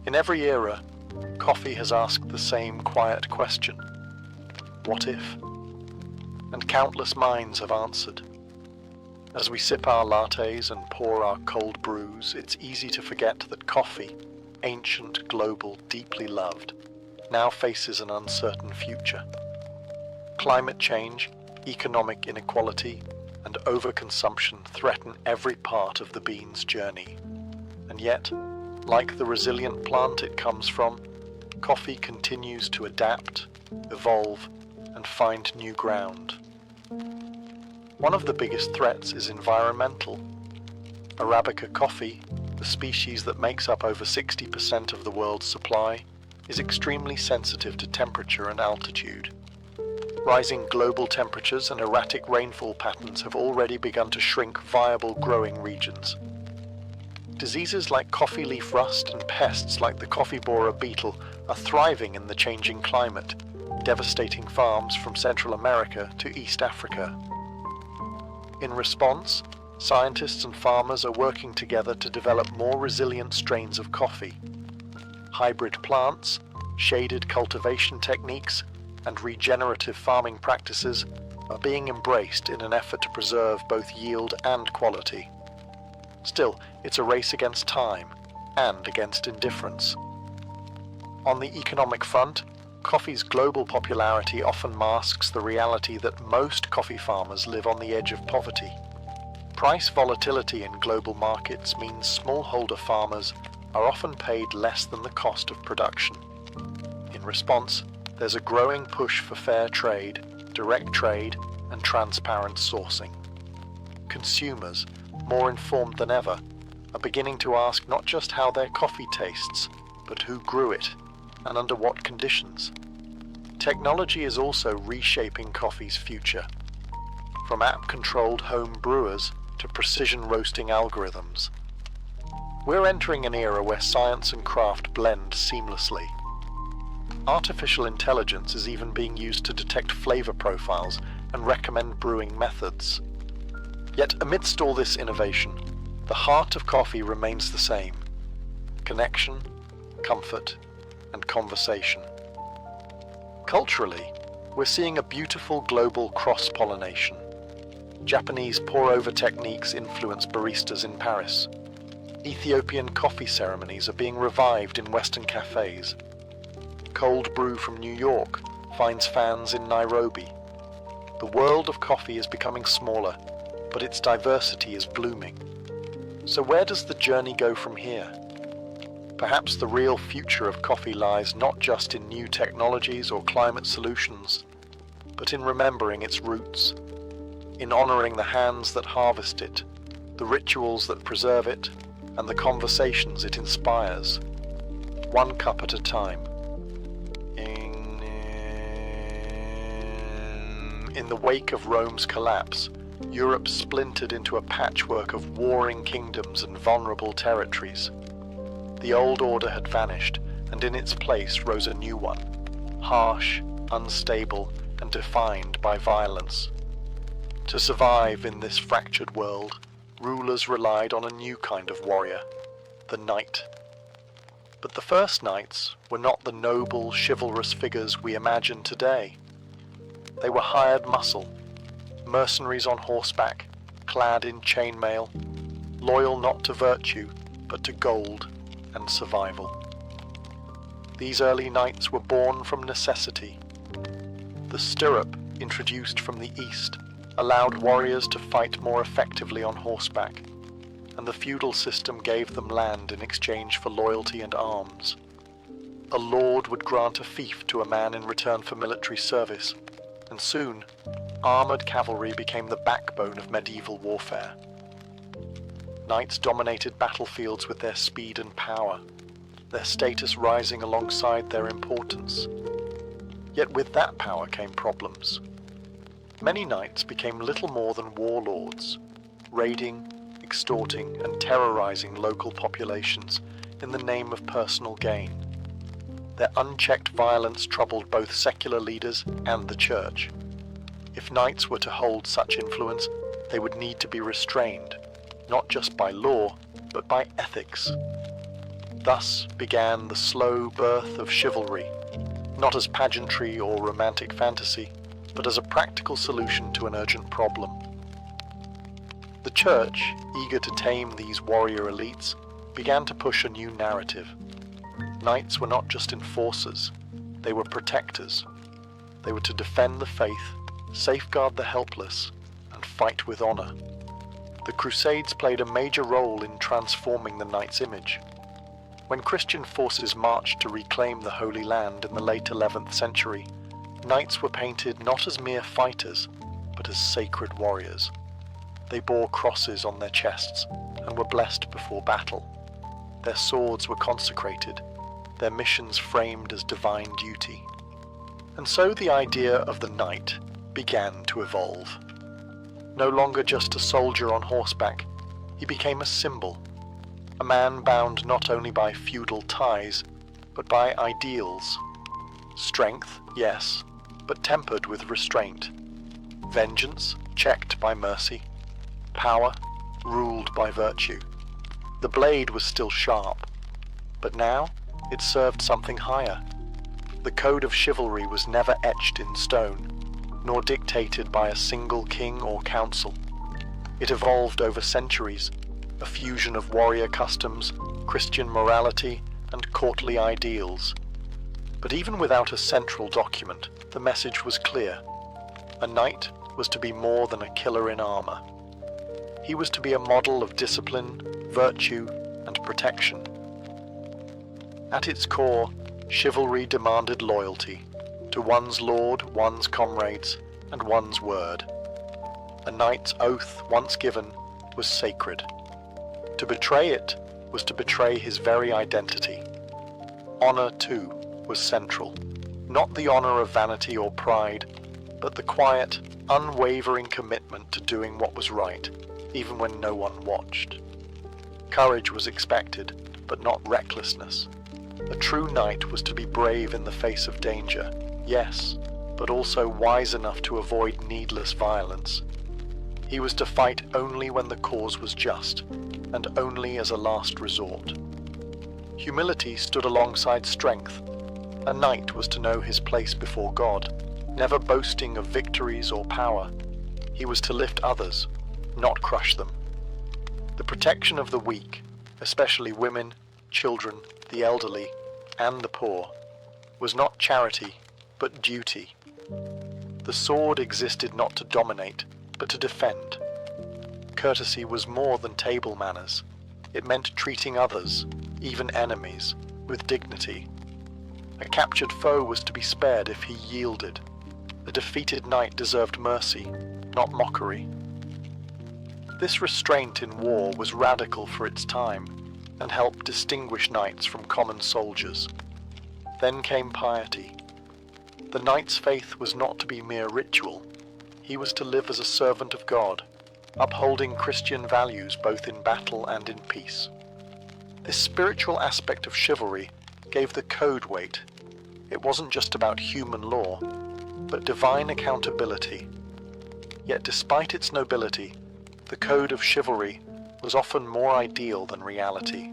In every era, coffee has asked the same quiet question: what if? And countless minds have answered. As we sip our lattes and pour our cold brews, it's easy to forget that coffee, ancient, global, deeply loved, now faces an uncertain future. Climate change, economic inequality, and overconsumption threaten every part of the bean's journey. And yet, like the resilient plant it comes from, coffee continues to adapt, evolve, and find new ground. One of the biggest threats is environmental. Arabica coffee, the species that makes up over 60% of the world's supply, is extremely sensitive to temperature and altitude. Rising global temperatures and erratic rainfall patterns have already begun to shrink viable growing regions. Diseases like coffee leaf rust and pests like the coffee borer beetle are thriving in the changing climate, devastating farms from Central America to East Africa. In response, scientists and farmers are working together to develop more resilient strains of coffee. Hybrid plants, shaded cultivation techniques, and regenerative farming practices are being embraced in an effort to preserve both yield and quality. Still, it's a race against time and against indifference. On the economic front, coffee's global popularity often masks the reality that most coffee farmers live on the edge of poverty. Price volatility in global markets means smallholder farmers are often paid less than the cost of production. In response, there's a growing push for fair trade, direct trade, and transparent sourcing. Consumers, more informed than ever, are beginning to ask not just how their coffee tastes, but who grew it, and under what conditions. Technology is also reshaping coffee's future. From app-controlled home brewers to precision roasting algorithms. We're entering an era where science and craft blend seamlessly. Artificial intelligence is even being used to detect flavor profiles and recommend brewing methods. Yet amidst all this innovation, the heart of coffee remains the same: connection, comfort, and conversation. Culturally, we're seeing a beautiful global cross-pollination. Japanese pour-over techniques influence baristas in Paris. Ethiopian coffee ceremonies are being revived in Western cafes. cold brew from New York finds fans in Nairobi. The world of coffee is becoming smaller, but its diversity is blooming. So where does the journey go from here? Perhaps the real future of coffee lies not just in new technologies or climate solutions, but in remembering its roots, in honoring the hands that harvest it, the rituals that preserve it, and the conversations it inspires, one cup at a time. In the wake of Rome's collapse, Europe splintered into a patchwork of warring kingdoms and vulnerable territories. The old order had vanished, and in its place rose a new one, harsh, unstable, and defined by violence. To survive in this fractured world, rulers relied on a new kind of warrior, the knight. But the first knights were not the noble, chivalrous figures we imagine today. They were hired muscle, mercenaries on horseback, clad in chainmail, loyal not to virtue, but to gold and survival. These early knights were born from necessity. The stirrup, introduced from the east, allowed warriors to fight more effectively on horseback, and the feudal system gave them land in exchange for loyalty and arms. A lord would grant a fief to a man in return for military service, and soon, armoured cavalry became the backbone of medieval warfare. Knights dominated battlefields with their speed and power, their status rising alongside their importance. Yet with that power came problems. Many knights became little more than warlords, raiding, extorting, and terrorizing local populations in the name of personal gain. Their unchecked violence troubled both secular leaders and the church. If knights were to hold such influence, they would need to be restrained, not just by law, but by ethics. Thus began the slow birth of chivalry, not as pageantry or romantic fantasy, but as a practical solution to an urgent problem. The church, eager to tame these warrior elites, began to push a new narrative. Knights were not just enforcers, they were protectors. They were to defend the faith, safeguard the helpless, and fight with honor. The Crusades played a major role in transforming the knight's image. When Christian forces marched to reclaim the Holy Land in the late 11th century, knights were painted not as mere fighters, but as sacred warriors. They bore crosses on their chests and were blessed before battle. Their swords were consecrated, their missions framed as divine duty. And so the idea of the knight began to evolve. No longer just a soldier on horseback, he became a symbol, a man bound not only by feudal ties, but by ideals. Strength, yes, but tempered with restraint. Vengeance, checked by mercy. Power, ruled by virtue. The blade was still sharp, but now it served something higher. The code of chivalry was never etched in stone, nor dictated by a single king or council. It evolved over centuries, a fusion of warrior customs, Christian morality, and courtly ideals. But even without a central document, the message was clear. A knight was to be more than a killer in armor. He was to be a model of discipline, virtue, and protection. At its core, chivalry demanded loyalty to one's lord, one's comrades, and one's word. A knight's oath, once given, was sacred. To betray it was to betray his very identity. Honor, too, was central. Not the honor of vanity or pride, but the quiet, unwavering commitment to doing what was right, even when no one watched. Courage was expected, but not recklessness. A true knight was to be brave in the face of danger, yes, but also wise enough to avoid needless violence. He was to fight only when the cause was just, and only as a last resort. Humility stood alongside strength. A knight was to know his place before God, never boasting of victories or power. He was to lift others, not crush them. The protection of the weak, especially women, children, the elderly, and the poor, was not charity, but duty. The sword existed not to dominate, but to defend. Courtesy was more than table manners. It meant treating others, even enemies, with dignity. A captured foe was to be spared if he yielded. A defeated knight deserved mercy, not mockery. This restraint in war was radical for its time, and helped distinguish knights from common soldiers. Then came piety. The knight's faith was not to be mere ritual. He was to live as a servant of God, upholding Christian values both in battle and in peace. This spiritual aspect of chivalry gave the code weight. It wasn't just about human law, but divine accountability. Yet despite its nobility, the code of chivalry was often more ideal than reality.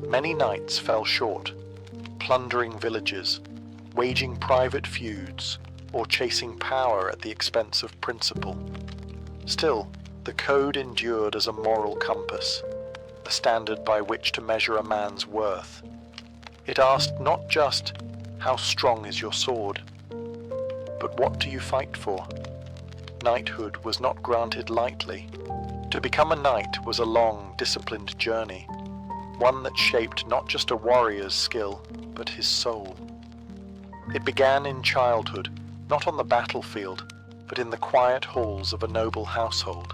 Many knights fell short, plundering villages, waging private feuds, or chasing power at the expense of principle. Still, the code endured as a moral compass, a standard by which to measure a man's worth. It asked not just, how strong is your sword, but what do you fight for? Knighthood was not granted lightly. To become a knight was a long, disciplined journey, one that shaped not just a warrior's skill, but his soul. It began in childhood, not on the battlefield, but in the quiet halls of a noble household,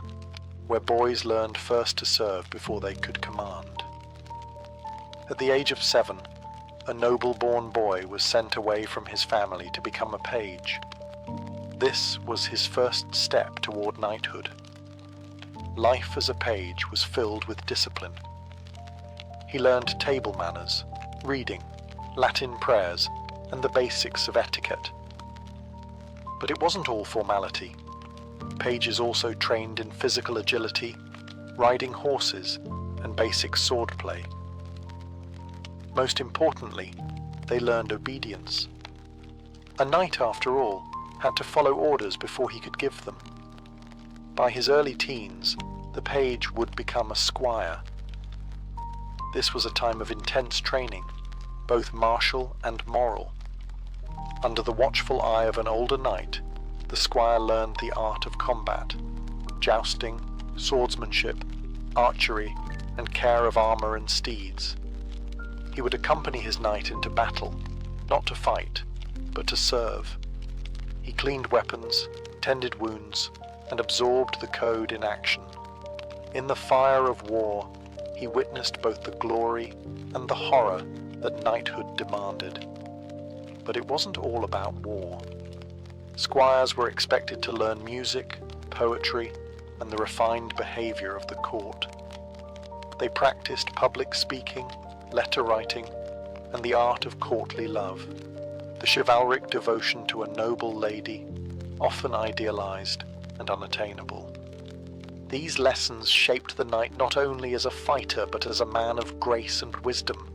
where boys learned first to serve before they could command. At the age of 7, a noble-born boy was sent away from his family to become a page. This was his first step toward knighthood. Life as a page was filled with discipline. He learned table manners, reading, Latin prayers, and the basics of etiquette. But it wasn't all formality. Pages also trained in physical agility, riding horses, and basic swordplay. Most importantly, they learned obedience. A knight, after all, had to follow orders before he could give them. By his early teens, the page would become a squire. This was a time of intense training, both martial and moral. Under the watchful eye of an older knight, the squire learned the art of combat, jousting, swordsmanship, archery, and care of armor and steeds. He would accompany his knight into battle, not to fight, but to serve. He cleaned weapons, tended wounds, and absorbed the code in action. In the fire of war, he witnessed both the glory and the horror that knighthood demanded. But it wasn't all about war. Squires were expected to learn music, poetry, and the refined behavior of the court. They practiced public speaking, letter writing, and the art of courtly love, the chivalric devotion to a noble lady, often idealized and unattainable. These lessons shaped the knight not only as a fighter but as a man of grace and wisdom.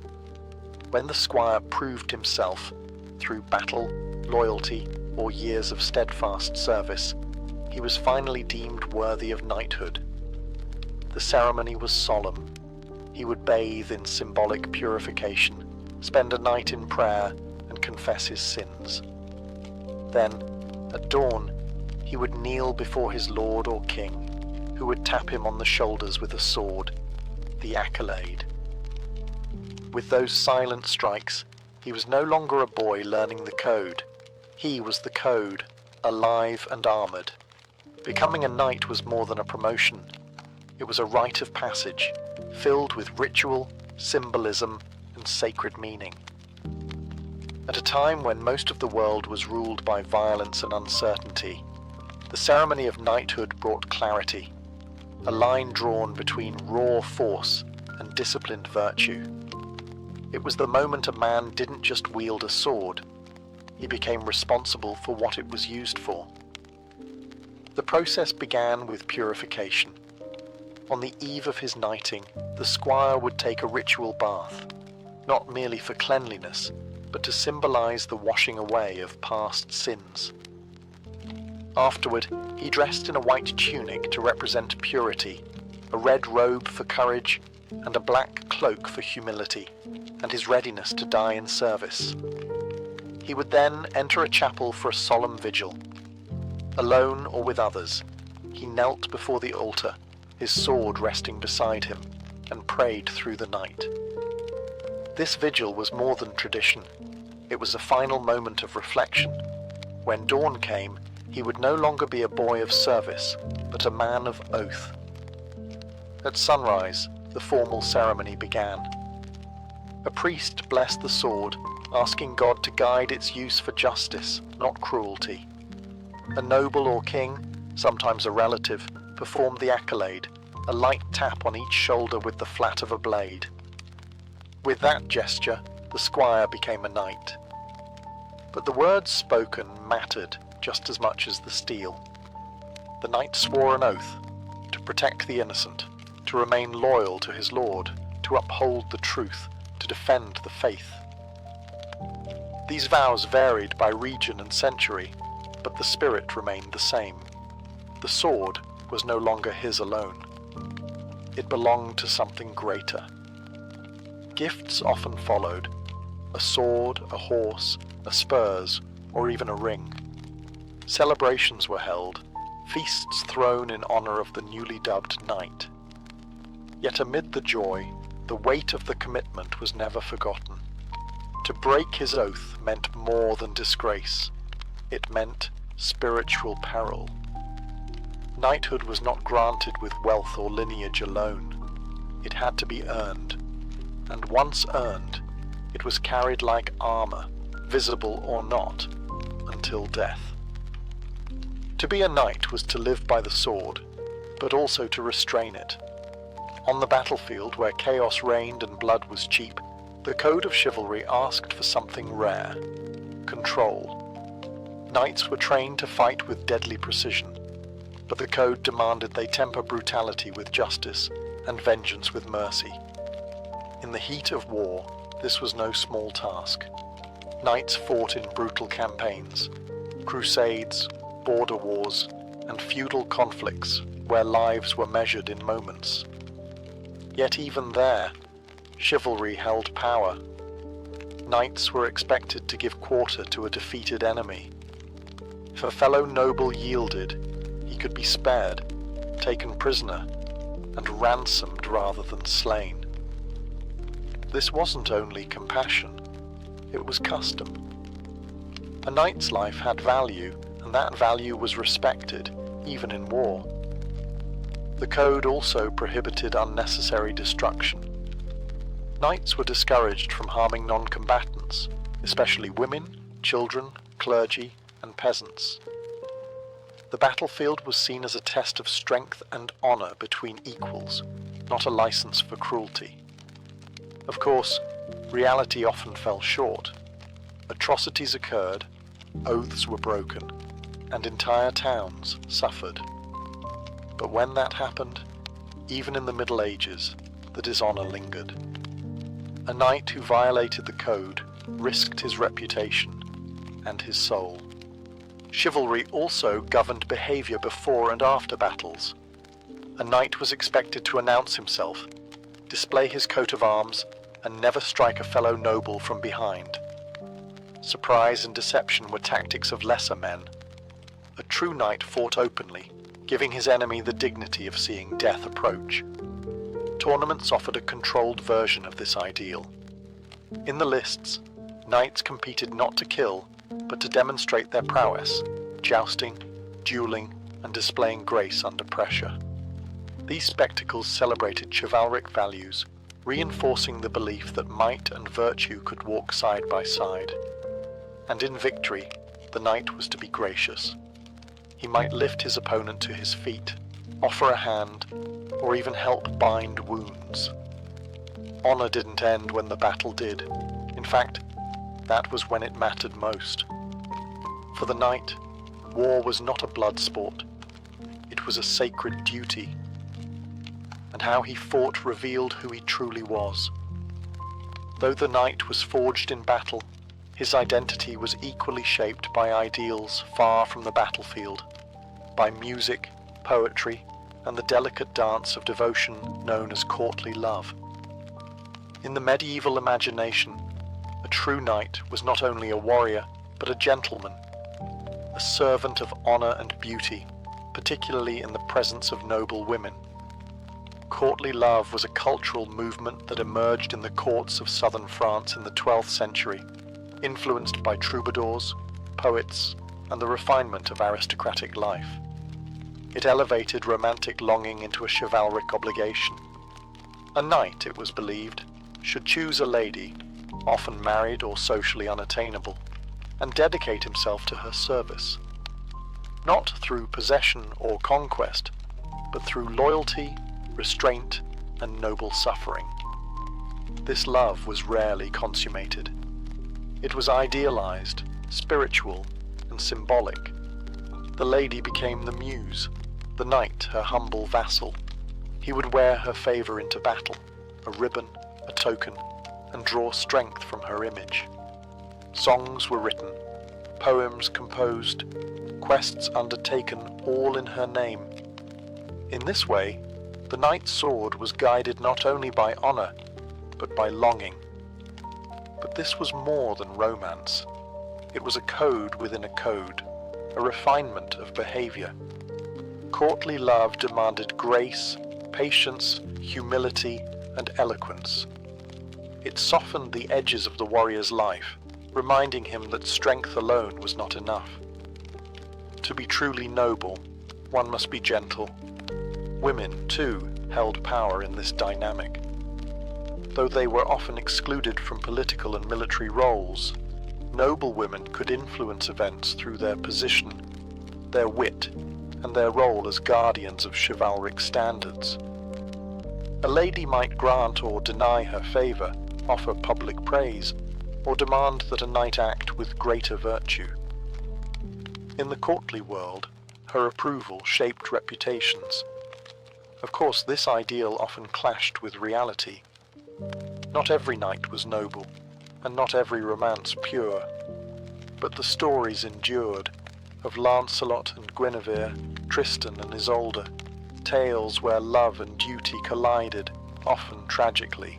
When the squire proved himself through battle, loyalty, or years of steadfast service, he was finally deemed worthy of knighthood. The ceremony was solemn. He would bathe in symbolic purification, spend a night in prayer, and confess his sins. Then, at dawn, he would kneel before his lord or king, who would tap him on the shoulders with a sword, the accolade. With those silent strikes, he was no longer a boy learning the code. He was the code, alive and armored. Becoming a knight was more than a promotion. It was a rite of passage, filled with ritual, symbolism, and sacred meaning. At a time when most of the world was ruled by violence and uncertainty, the ceremony of knighthood brought clarity, a line drawn between raw force and disciplined virtue. It was the moment a man didn't just wield a sword, he became responsible for what it was used for. The process began with purification. On the eve of his knighting, the squire would take a ritual bath, not merely for cleanliness, but to symbolize the washing away of past sins. Afterward, he dressed in a white tunic to represent purity, a red robe for courage, and a black cloak for humility, and his readiness to die in service. He would then enter a chapel for a solemn vigil. Alone or with others, he knelt before the altar, his sword resting beside him, and prayed through the night. This vigil was more than tradition. It was a final moment of reflection. When dawn came, he would no longer be a boy of service, but a man of oath. At sunrise, the formal ceremony began. A priest blessed the sword, asking God to guide its use for justice, not cruelty. A noble or king, sometimes a relative, performed the accolade, a light tap on each shoulder with the flat of a blade. With that gesture, the squire became a knight. But the words spoken mattered just as much as the steel. The knight swore an oath to protect the innocent, to remain loyal to his lord, to uphold the truth, to defend the faith. These vows varied by region and century, but the spirit remained the same. The sword was no longer his alone. It belonged to something greater. Gifts often followed: a sword, a horse, a spurs, or even a ring. Celebrations were held, feasts thrown in honor of the newly dubbed knight. Yet amid the joy, the weight of the commitment was never forgotten. To break his oath meant more than disgrace. It meant spiritual peril. Knighthood was not granted with wealth or lineage alone. It had to be earned. And once earned, it was carried like armor, visible or not, until death. To be a knight was to live by the sword, but also to restrain it. On the battlefield, where chaos reigned and blood was cheap, the code of chivalry asked for something rare: control. Knights were trained to fight with deadly precision, but the code demanded they temper brutality with justice and vengeance with mercy. In the heat of war, this was no small task. Knights fought in brutal campaigns, crusades, border wars, and feudal conflicts where lives were measured in moments. Yet even there, chivalry held power. Knights were expected to give quarter to a defeated enemy. If a fellow noble yielded, he could be spared, taken prisoner, and ransomed rather than slain. This wasn't only compassion, it was custom. A knight's life had value, and that value was respected, even in war. The code also prohibited unnecessary destruction. Knights were discouraged from harming non-combatants, especially women, children, clergy, and peasants. The battlefield was seen as a test of strength and honor between equals, not a license for cruelty. Of course, reality often fell short. Atrocities occurred, oaths were broken, and entire towns suffered. But when that happened, even in the Middle Ages, the dishonor lingered. A knight who violated the code risked his reputation and his soul. Chivalry also governed behavior before and after battles. A knight was expected to announce himself, display his coat of arms, and never strike a fellow noble from behind. Surprise and deception were tactics of lesser men. A true knight fought openly, giving his enemy the dignity of seeing death approach. Tournaments offered a controlled version of this ideal. In the lists, knights competed not to kill, but to demonstrate their prowess, jousting, dueling, and displaying grace under pressure. These spectacles celebrated chivalric values, reinforcing the belief that might and virtue could walk side by side. And in victory, the knight was to be gracious. He might lift his opponent to his feet, offer a hand, or even help bind wounds. Honor didn't end when the battle did. In fact, that was when it mattered most. For the knight, war was not a blood sport. It was a sacred duty. And how he fought revealed who he truly was. Though the knight was forged in battle, his identity was equally shaped by ideals far from the battlefield, by music, poetry, and the delicate dance of devotion known as courtly love. In the medieval imagination, a true knight was not only a warrior, but a gentleman, a servant of honor and beauty, particularly in the presence of noble women. Courtly love was a cultural movement that emerged in the courts of southern France in the 12th century, influenced by troubadours, poets, and the refinement of aristocratic life. It elevated romantic longing into a chivalric obligation. A knight, it was believed, should choose a lady, often married or socially unattainable, and dedicate himself to her service, not through possession or conquest, but through loyalty, restraint, and noble suffering. This love was rarely consummated. It was idealized, spiritual, and symbolic. The lady became the muse, the knight her humble vassal. He would wear her favor into battle, a ribbon, a token, and draw strength from her image. Songs were written, poems composed, quests undertaken, all in her name. In this way, the knight's sword was guided not only by honor, but by longing. But this was more than romance. It was a code within a code, a refinement of behavior. Courtly love demanded grace, patience, humility, and eloquence. It softened the edges of the warrior's life, reminding him that strength alone was not enough. To be truly noble, one must be gentle. Women, too, held power in this dynamic. Though they were often excluded from political and military roles, noble women could influence events through their position, their wit, and their role as guardians of chivalric standards. A lady might grant or deny her favor, offer public praise, or demand that a knight act with greater virtue. In the courtly world, her approval shaped reputations. Of course, this ideal often clashed with reality. Not every knight was noble, and not every romance pure, but the stories endured, of Lancelot and Guinevere, Tristan and Isolde, tales where love and duty collided, often tragically.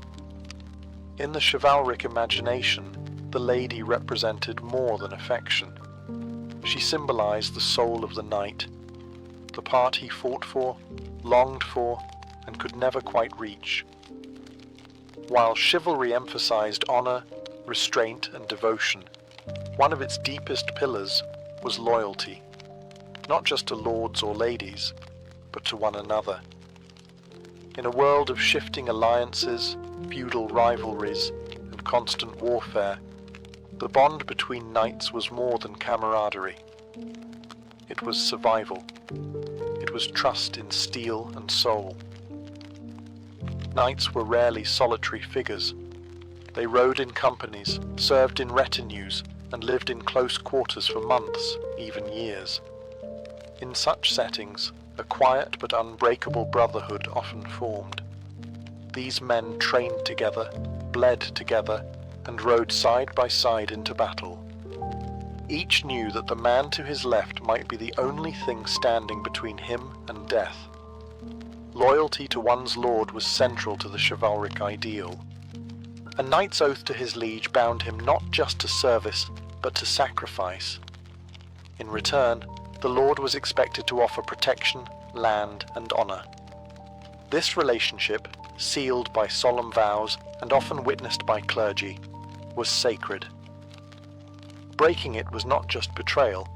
In the chivalric imagination, the lady represented more than affection. She symbolized the soul of the knight, the part he fought for, longed for, and could never quite reach. While chivalry emphasized honor, restraint, and devotion, one of its deepest pillars was loyalty, not just to lords or ladies, but to one another. In a world of shifting alliances, feudal rivalries, and constant warfare, the bond between knights was more than camaraderie. It was survival. It was trust in steel and soul. Knights were rarely solitary figures. They rode in companies, served in retinues, and lived in close quarters for months, even years. In such settings, a quiet but unbreakable brotherhood often formed. These men trained together, bled together, and rode side by side into battle. Each knew that the man to his left might be the only thing standing between him and death. Loyalty to one's lord was central to the chivalric ideal. A knight's oath to his liege bound him not just to service, but to sacrifice. In return, the lord was expected to offer protection, land, and honor. This relationship, sealed by solemn vows and often witnessed by clergy, was sacred. Breaking it was not just betrayal,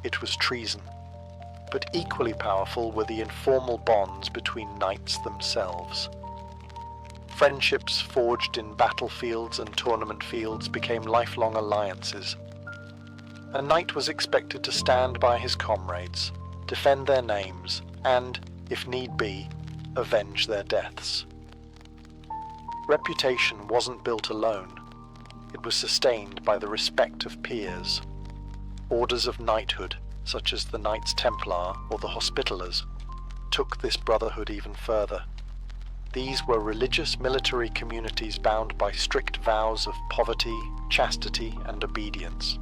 it was treason. But equally powerful were the informal bonds between knights themselves. Friendships forged in battlefields and tournament fields became lifelong alliances. A knight was expected to stand by his comrades, defend their names, and, if need be, avenge their deaths. Reputation wasn't built alone. It was sustained by the respect of peers. Orders of knighthood, such as the Knights Templar or the Hospitallers, took this brotherhood even further. These were religious military communities bound by strict vows of poverty, chastity, and obedience.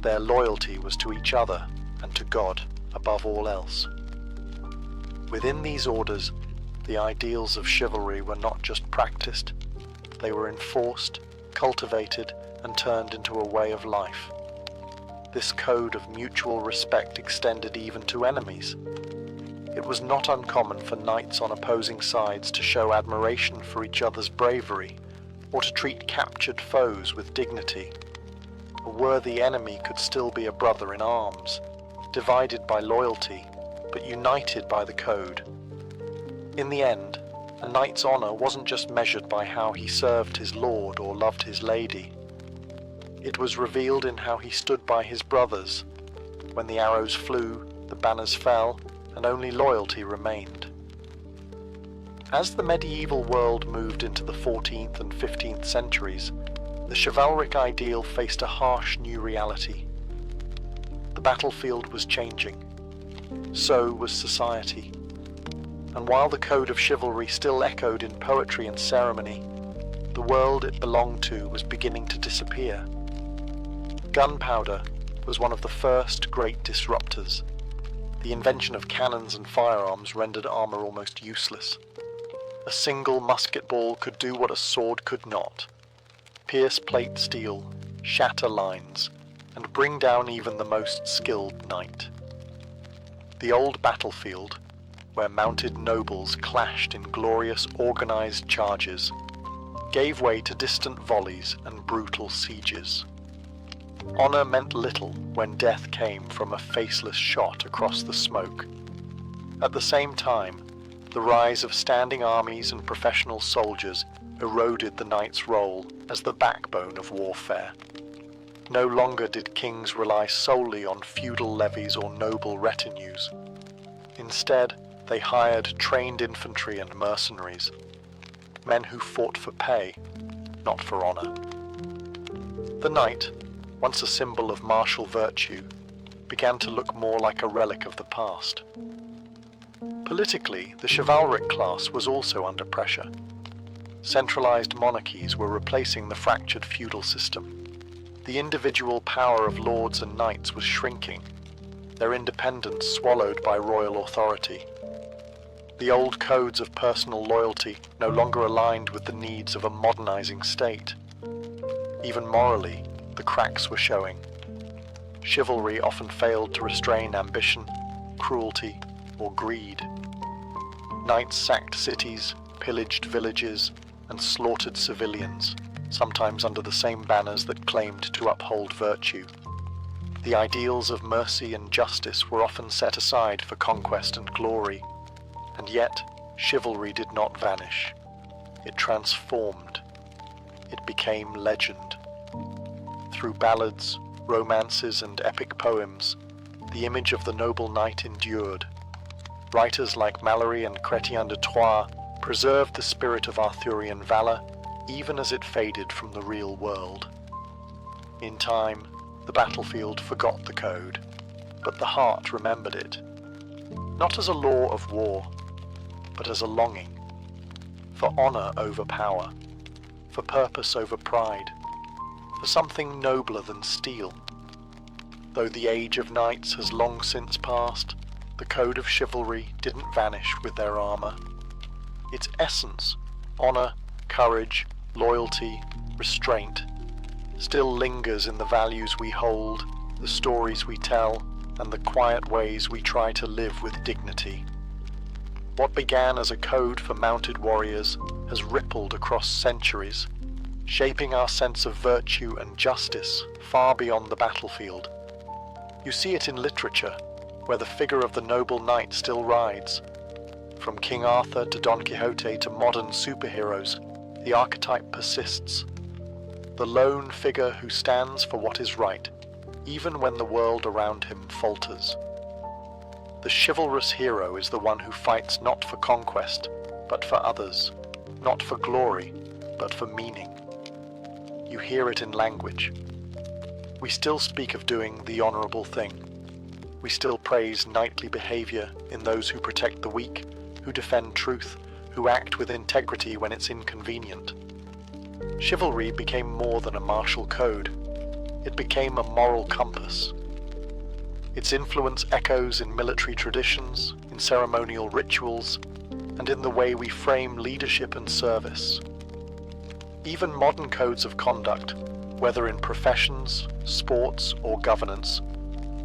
Their loyalty was to each other and to God above all else. Within these orders, the ideals of chivalry were not just practiced, they were enforced, cultivated, and turned into a way of life. This code of mutual respect extended even to enemies. It was not uncommon for knights on opposing sides to show admiration for each other's bravery, or to treat captured foes with dignity. A worthy enemy could still be a brother in arms, divided by loyalty, but united by the code. In the end, a knight's honor wasn't just measured by how he served his lord or loved his lady. It was revealed in how he stood by his brothers. When the arrows flew, the banners fell, and only loyalty remained. As the medieval world moved into the 14th and 15th centuries, the chivalric ideal faced a harsh new reality. The battlefield was changing. So was society. And while the code of chivalry still echoed in poetry and ceremony, the world it belonged to was beginning to disappear. Gunpowder was one of the first great disruptors. The invention of cannons and firearms rendered armor almost useless. A single musket ball could do what a sword could not: pierce plate steel, shatter lines, and bring down even the most skilled knight. The old battlefield, where mounted nobles clashed in glorious organized charges, gave way to distant volleys and brutal sieges. Honor meant little when death came from a faceless shot across the smoke. At the same time, the rise of standing armies and professional soldiers eroded the knight's role as the backbone of warfare. No longer did kings rely solely on feudal levies or noble retinues. Instead, they hired trained infantry and mercenaries, men who fought for pay, not for honor. The knight, once a symbol of martial virtue, began to look more like a relic of the past. Politically, the chivalric class was also under pressure. Centralized monarchies were replacing the fractured feudal system. The individual power of lords and knights was shrinking, their independence swallowed by royal authority. The old codes of personal loyalty no longer aligned with the needs of a modernizing state. Even morally, the cracks were showing. Chivalry often failed to restrain ambition, cruelty, or greed. Knights sacked cities, pillaged villages, and slaughtered civilians, sometimes under the same banners that claimed to uphold virtue. The ideals of mercy and justice were often set aside for conquest and glory, and yet chivalry did not vanish. It transformed. It became legend. Through ballads, romances, and epic poems, the image of the noble knight endured. Writers like Malory and Chrétien de Troyes preserved the spirit of Arthurian valor even as it faded from the real world. In time, the battlefield forgot the code, but the heart remembered it, not as a law of war, but as a longing, for honor over power, for purpose over pride, for something nobler than steel. Though the age of knights has long since passed, the code of chivalry didn't vanish with their armor. Its essence, honor, courage, loyalty, restraint, still lingers in the values we hold, the stories we tell, and the quiet ways we try to live with dignity. What began as a code for mounted warriors has rippled across centuries, shaping our sense of virtue and justice far beyond the battlefield. You see it in literature, where the figure of the noble knight still rides. From King Arthur to Don Quixote to modern superheroes, the archetype persists. The lone figure who stands for what is right, even when the world around him falters. The chivalrous hero is the one who fights not for conquest, but for others, not for glory, but for meaning. You hear it in language. We still speak of doing the honorable thing. We still praise knightly behavior in those who protect the weak, who defend truth, who act with integrity when it's inconvenient. Chivalry became more than a martial code. It became a moral compass. Its influence echoes in military traditions, in ceremonial rituals, and in the way we frame leadership and service. Even modern codes of conduct, whether in professions, sports, or governance,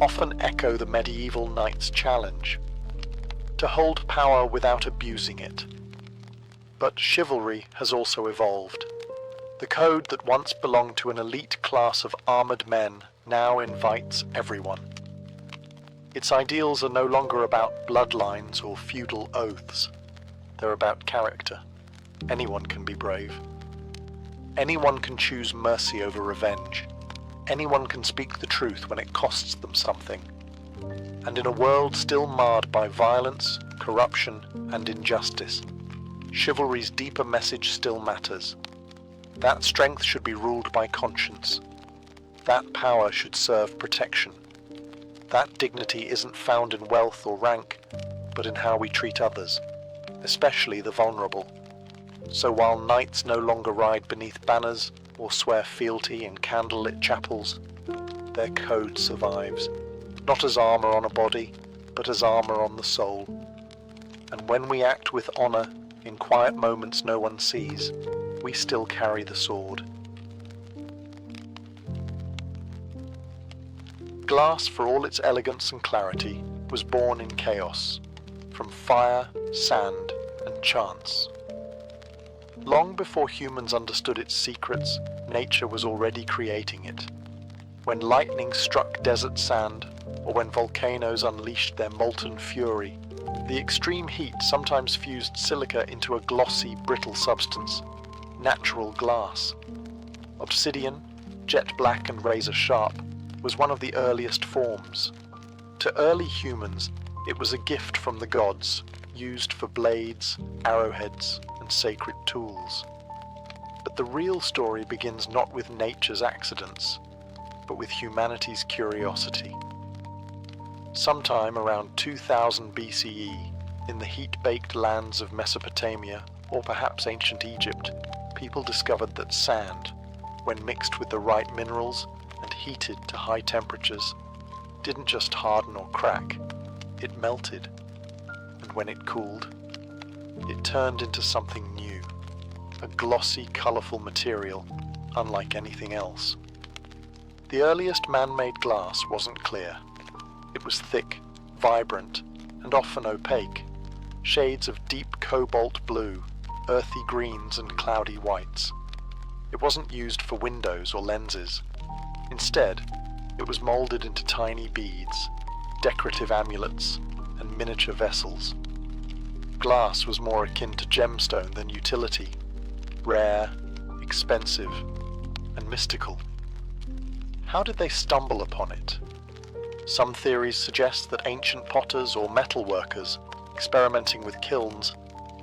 often echo the medieval knight's challenge: to hold power without abusing it. But chivalry has also evolved. The code that once belonged to an elite class of armored men now invites everyone. Its ideals are no longer about bloodlines or feudal oaths. They're about character. Anyone can be brave. Anyone can choose mercy over revenge. Anyone can speak the truth when it costs them something. And in a world still marred by violence, corruption, and injustice, chivalry's deeper message still matters. That strength should be ruled by conscience. That power should serve protection. That dignity isn't found in wealth or rank, but in how we treat others, especially the vulnerable. So while knights no longer ride beneath banners or swear fealty in candlelit chapels, their code survives, not as armor on a body, but as armor on the soul. And when we act with honor in quiet moments no one sees, we still carry the sword. Glass, for all its elegance and clarity, was born in chaos, from fire, sand, and chance. Long before humans understood its secrets, nature was already creating it. When lightning struck desert sand, or when volcanoes unleashed their molten fury, the extreme heat sometimes fused silica into a glossy, brittle substance, natural glass. Obsidian, jet black and razor sharp, was one of the earliest forms. To early humans, it was a gift from the gods, used for blades, arrowheads, and sacred tools. But the real story begins not with nature's accidents, but with humanity's curiosity. Sometime around 2000 BCE, in the heat-baked lands of Mesopotamia, or perhaps ancient Egypt, people discovered that sand, when mixed with the right minerals and heated to high temperatures, didn't just harden or crack, it melted. And when it cooled, it turned into something new, a glossy, colorful material, unlike anything else. The earliest man-made glass wasn't clear. It was thick, vibrant, and often opaque, shades of deep cobalt blue, earthy greens, and cloudy whites. It wasn't used for windows or lenses. Instead, it was molded into tiny beads, decorative amulets, and miniature vessels. Glass was more akin to gemstone than utility, rare, expensive, and mystical. How did they stumble upon it? Some theories suggest that ancient potters or metal workers, experimenting with kilns,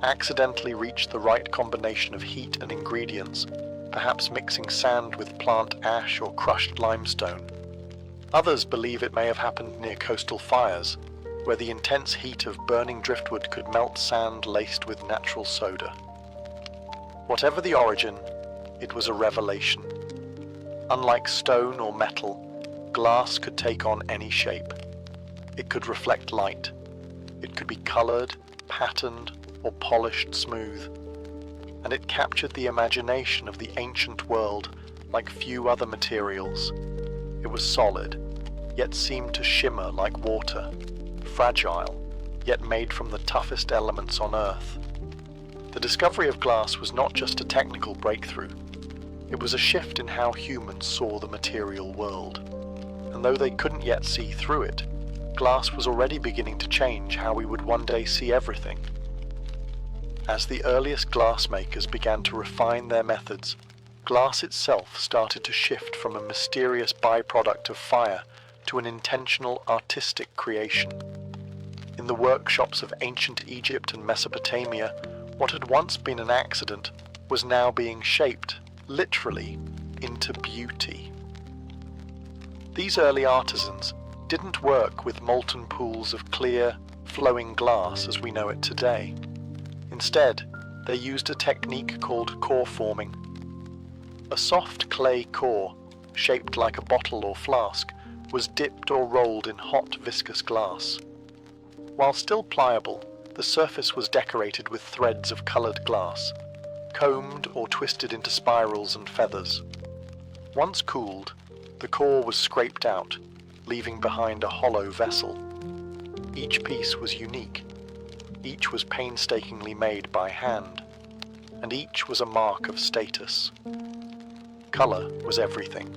accidentally reached the right combination of heat and ingredients, perhaps mixing sand with plant ash or crushed limestone. Others believe it may have happened near coastal fires, where the intense heat of burning driftwood could melt sand laced with natural soda. Whatever the origin, it was a revelation. Unlike stone or metal, glass could take on any shape. It could reflect light. It could be colored, patterned, or polished smooth. And it captured the imagination of the ancient world like few other materials. It was solid, yet seemed to shimmer like water, fragile, yet made from the toughest elements on Earth. The discovery of glass was not just a technical breakthrough. It was a shift in how humans saw the material world. And though they couldn't yet see through it, glass was already beginning to change how we would one day see everything. As the earliest glassmakers began to refine their methods, glass itself started to shift from a mysterious byproduct of fire to an intentional artistic creation. In the workshops of ancient Egypt and Mesopotamia, what had once been an accident was now being shaped, literally, into beauty. These early artisans didn't work with molten pools of clear, flowing glass as we know it today. Instead, they used a technique called core forming. A soft clay core, shaped like a bottle or flask, was dipped or rolled in hot viscous glass. While still pliable, the surface was decorated with threads of colored glass, combed or twisted into spirals and feathers. Once cooled, the core was scraped out, leaving behind a hollow vessel. Each piece was unique. Each was painstakingly made by hand, and each was a mark of status. Color was everything.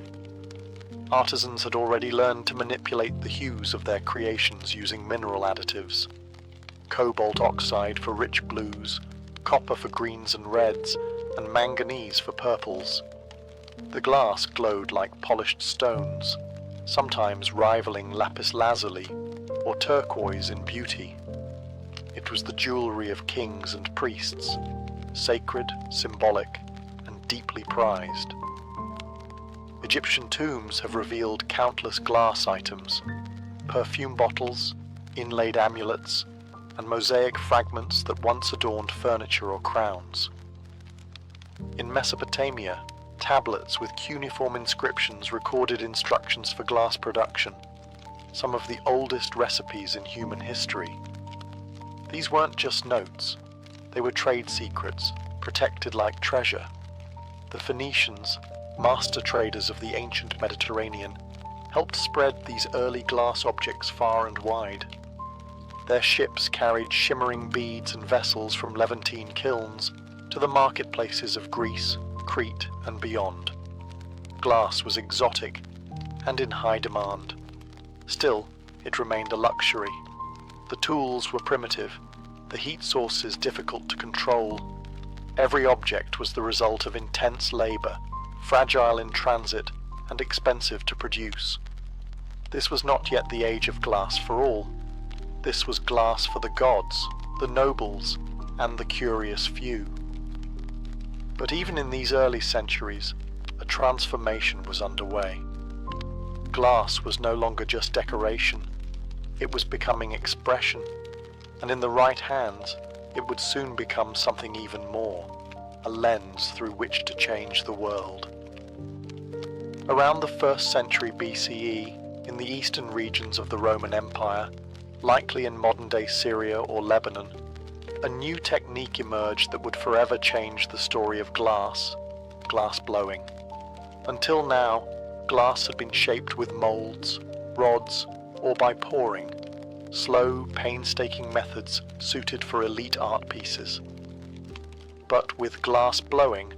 Artisans had already learned to manipulate the hues of their creations using mineral additives. Cobalt oxide for rich blues, copper for greens and reds, and manganese for purples. The glass glowed like polished stones, sometimes rivaling lapis lazuli or turquoise in beauty. It was the jewelry of kings and priests, sacred, symbolic, and deeply prized. Egyptian tombs have revealed countless glass items, perfume bottles, inlaid amulets, and mosaic fragments that once adorned furniture or crowns. In Mesopotamia, tablets with cuneiform inscriptions recorded instructions for glass production, some of the oldest recipes in human history. These weren't just notes, they were trade secrets, protected like treasure. The Phoenicians, master traders of the ancient Mediterranean, helped spread these early glass objects far and wide. Their ships carried shimmering beads and vessels from Levantine kilns to the marketplaces of Greece, Crete, and beyond. Glass was exotic and in high demand. Still, it remained a luxury. The tools were primitive, the heat sources difficult to control. Every object was the result of intense labor, fragile in transit, and expensive to produce. This was not yet the age of glass for all. This was glass for the gods, the nobles, and the curious few. But even in these early centuries, a transformation was underway. Glass was no longer just decoration, it was becoming expression, and in the right hands, it would soon become something even more, a lens through which to change the world. Around the 1st century BCE, in the eastern regions of the Roman Empire, likely in modern-day Syria or Lebanon, a new technique emerged that would forever change the story of glass blowing. Until now, glass had been shaped with molds, rods, or by pouring, slow, painstaking methods suited for elite art pieces. But with glass blowing,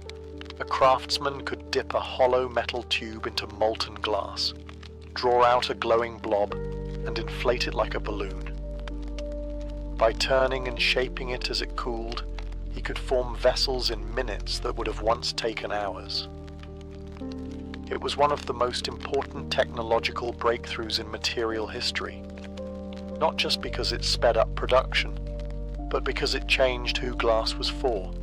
a craftsman could dip a hollow metal tube into molten glass, draw out a glowing blob, and inflate it like a balloon. By turning and shaping it as it cooled, he could form vessels in minutes that would have once taken hours. It was one of the most important technological breakthroughs in material history, not just because it sped up production, but because it changed who glass was for.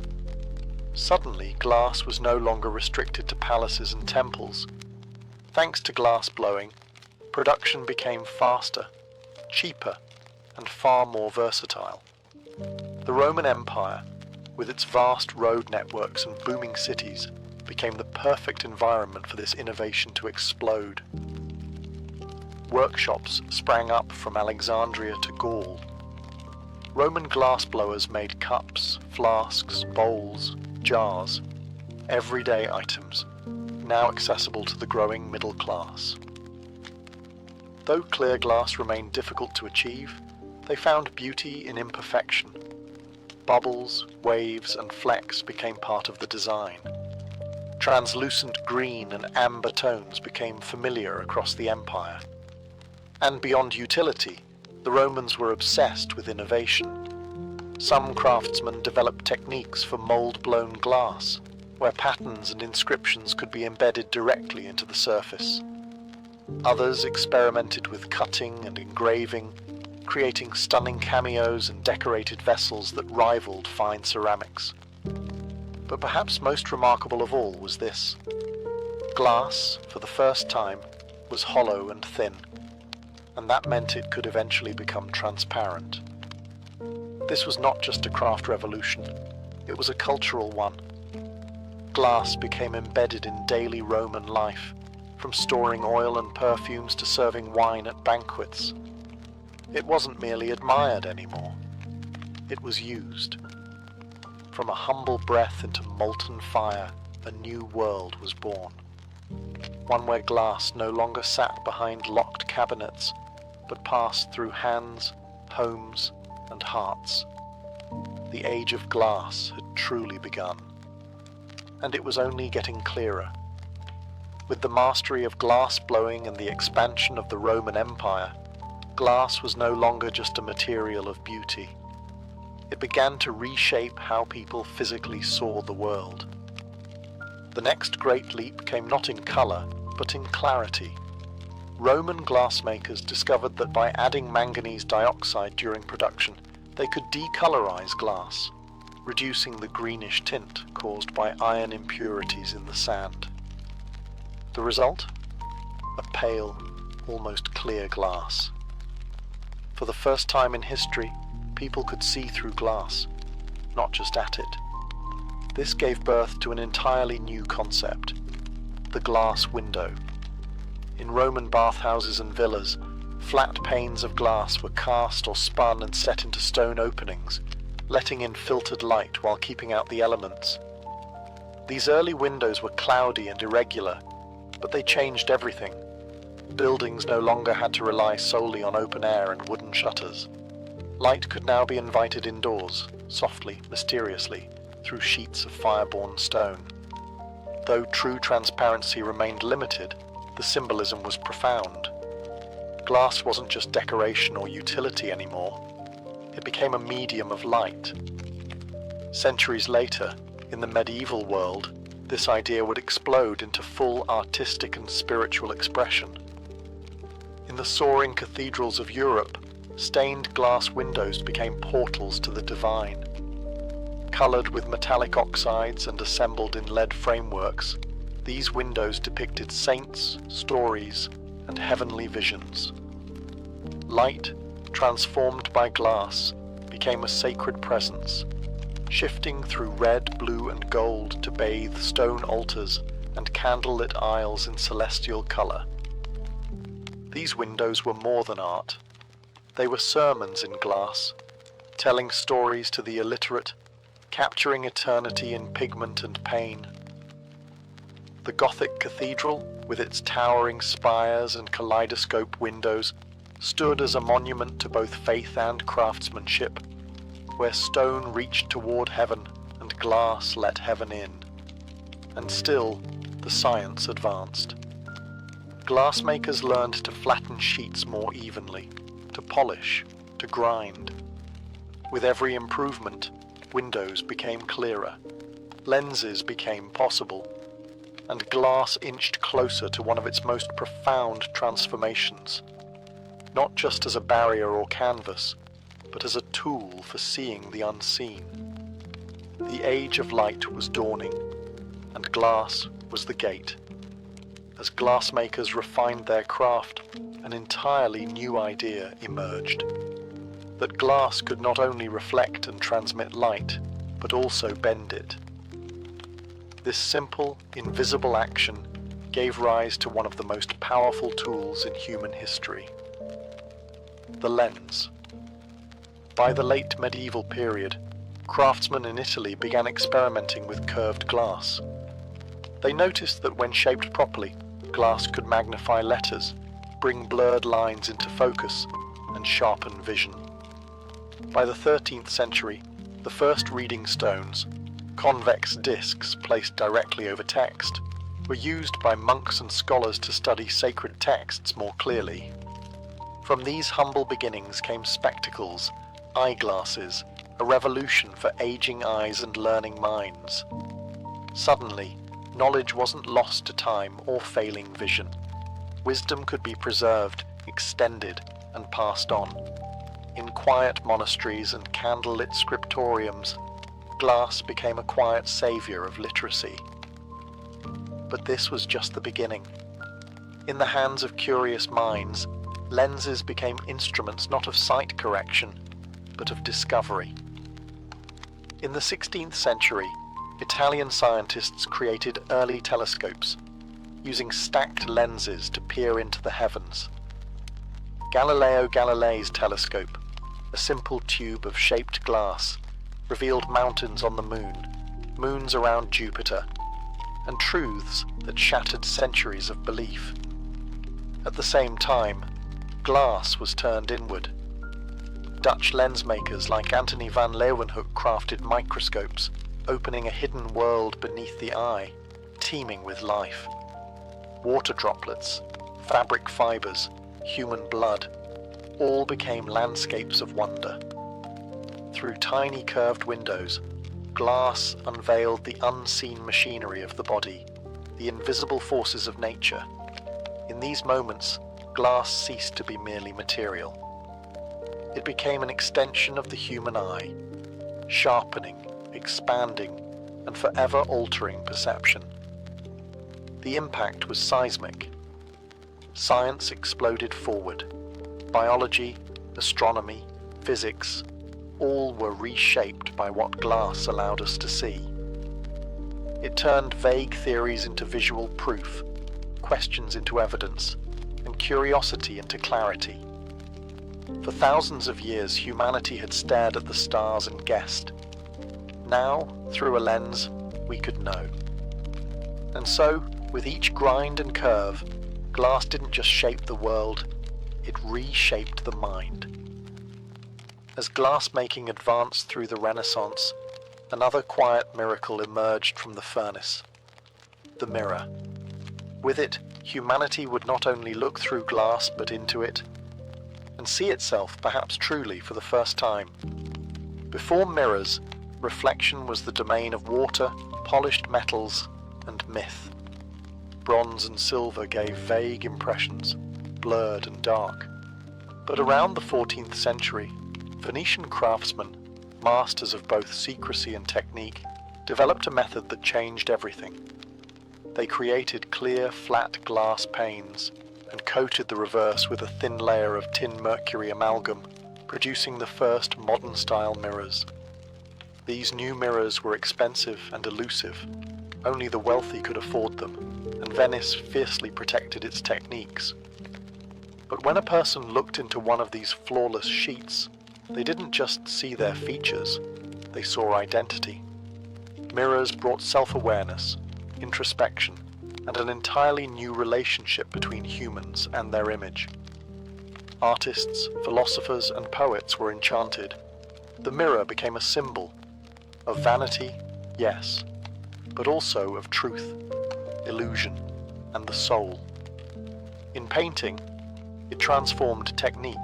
Suddenly, glass was no longer restricted to palaces and temples. Thanks to glass blowing, production became faster, cheaper, and far more versatile. The Roman Empire, with its vast road networks and booming cities, became the perfect environment for this innovation to explode. Workshops sprang up from Alexandria to Gaul. Roman glassblowers made cups, flasks, bowls, jars, everyday items, now accessible to the growing middle class. Though clear glass remained difficult to achieve, they found beauty in imperfection. Bubbles, waves, and flecks became part of the design. Translucent green and amber tones became familiar across the empire. And beyond utility, the Romans were obsessed with innovation. Some craftsmen developed techniques for mold-blown glass, where patterns and inscriptions could be embedded directly into the surface. Others experimented with cutting and engraving, creating stunning cameos and decorated vessels that rivaled fine ceramics. But perhaps most remarkable of all was this. Glass, for the first time, was hollow and thin, and that meant it could eventually become transparent. This was not just a craft revolution, it was a cultural one. Glass became embedded in daily Roman life, from storing oil and perfumes to serving wine at banquets. It wasn't merely admired anymore, it was used. From a humble breath into molten fire, a new world was born. one where glass no longer sat behind locked cabinets, but passed through hands, homes, and hearts. The age of glass had truly begun, and it was only getting clearer. With the mastery of glass blowing and the expansion of the Roman Empire, glass was no longer just a material of beauty. It began to reshape how people physically saw the world. The next great leap came not in color, but in clarity. Roman glassmakers discovered that by adding manganese dioxide during production, they could decolorize glass, reducing the greenish tint caused by iron impurities in the sand. The result? A pale, almost clear glass. For the first time in history, people could see through glass, not just at it. This gave birth to an entirely new concept, the glass window. In Roman bathhouses and villas, flat panes of glass were cast or spun and set into stone openings, letting in filtered light while keeping out the elements. These early windows were cloudy and irregular, but they changed everything. Buildings no longer had to rely solely on open air and wooden shutters. Light could now be invited indoors, softly, mysteriously, through sheets of fire-born stone. Though true transparency remained limited, the symbolism was profound. Glass wasn't just decoration or utility anymore. It became a medium of light. Centuries later, in the medieval world, this idea would explode into full artistic and spiritual expression. In the soaring cathedrals of Europe, stained glass windows became portals to the divine. Colored with metallic oxides and assembled in lead frameworks, these windows depicted saints, stories, and heavenly visions. Light, transformed by glass, became a sacred presence, shifting through red, blue, and gold to bathe stone altars and candlelit aisles in celestial color. These windows were more than art. They were sermons in glass, telling stories to the illiterate, capturing eternity in pigment and pain. The Gothic cathedral, with its towering spires and kaleidoscope windows, stood as a monument to both faith and craftsmanship, where stone reached toward heaven and glass let heaven in. And still, the science advanced. Glassmakers learned to flatten sheets more evenly, to polish, to grind. With every improvement, windows became clearer, lenses became possible, and glass inched closer to one of its most profound transformations, not just as a barrier or canvas, but as a tool for seeing the unseen. The age of light was dawning, and glass was the gate. As glassmakers refined their craft, an entirely new idea emerged. That glass could not only reflect and transmit light, but also bend it. This simple, invisible action gave rise to one of the most powerful tools in human history: the lens. By the late medieval period, craftsmen in Italy began experimenting with curved glass. They noticed that when shaped properly, glass could magnify letters, bring blurred lines into focus, and sharpen vision. By the 13th century, the first reading stones, convex discs placed directly over text, were used by monks and scholars to study sacred texts more clearly. From these humble beginnings came spectacles, eyeglasses, a revolution for aging eyes and learning minds. Suddenly, knowledge wasn't lost to time or failing vision. Wisdom could be preserved, extended, and passed on. In quiet monasteries and candlelit scriptoriums, glass became a quiet savior of literacy. But this was just the beginning. In the hands of curious minds, lenses became instruments not of sight correction, but of discovery. In the 16th century, Italian scientists created early telescopes, using stacked lenses to peer into the heavens. Galileo Galilei's telescope, a simple tube of shaped glass, revealed mountains on the moon, moons around Jupiter, and truths that shattered centuries of belief. At the same time, glass was turned inward. Dutch lens makers like Antony van Leeuwenhoek crafted microscopes, opening a hidden world beneath the eye, teeming with life. Water droplets, fabric fibers, human blood, all became landscapes of wonder. Through tiny curved windows, glass unveiled the unseen machinery of the body, the invisible forces of nature. In these moments, glass ceased to be merely material. It became an extension of the human eye, sharpening, expanding, and forever altering perception. The impact was seismic. Science exploded forward. Biology, astronomy, physics, all were reshaped by what glass allowed us to see. It turned vague theories into visual proof, questions into evidence, and curiosity into clarity. For thousands of years, humanity had stared at the stars and guessed. Now, through a lens, we could know. And so, with each grind and curve, glass didn't just shape the world, it reshaped the mind. As glass-making advanced through the Renaissance, another quiet miracle emerged from the furnace: the mirror. With it, humanity would not only look through glass but into it, and see itself perhaps truly for the first time. Before mirrors, reflection was the domain of water, polished metals, and myth. Bronze and silver gave vague impressions, blurred and dark. But around the 14th century, Venetian craftsmen, masters of both secrecy and technique, developed a method that changed everything. They created clear, flat glass panes and coated the reverse with a thin layer of tin mercury amalgam, producing the first modern-style mirrors. These new mirrors were expensive and elusive. Only the wealthy could afford them, and Venice fiercely protected its techniques. But when a person looked into one of these flawless sheets, they didn't just see their features, they saw identity. Mirrors brought self-awareness, introspection, and an entirely new relationship between humans and their image. Artists, philosophers, and poets were enchanted. The mirror became a symbol of vanity, yes, but also of truth, illusion, and the soul. In painting, it transformed technique.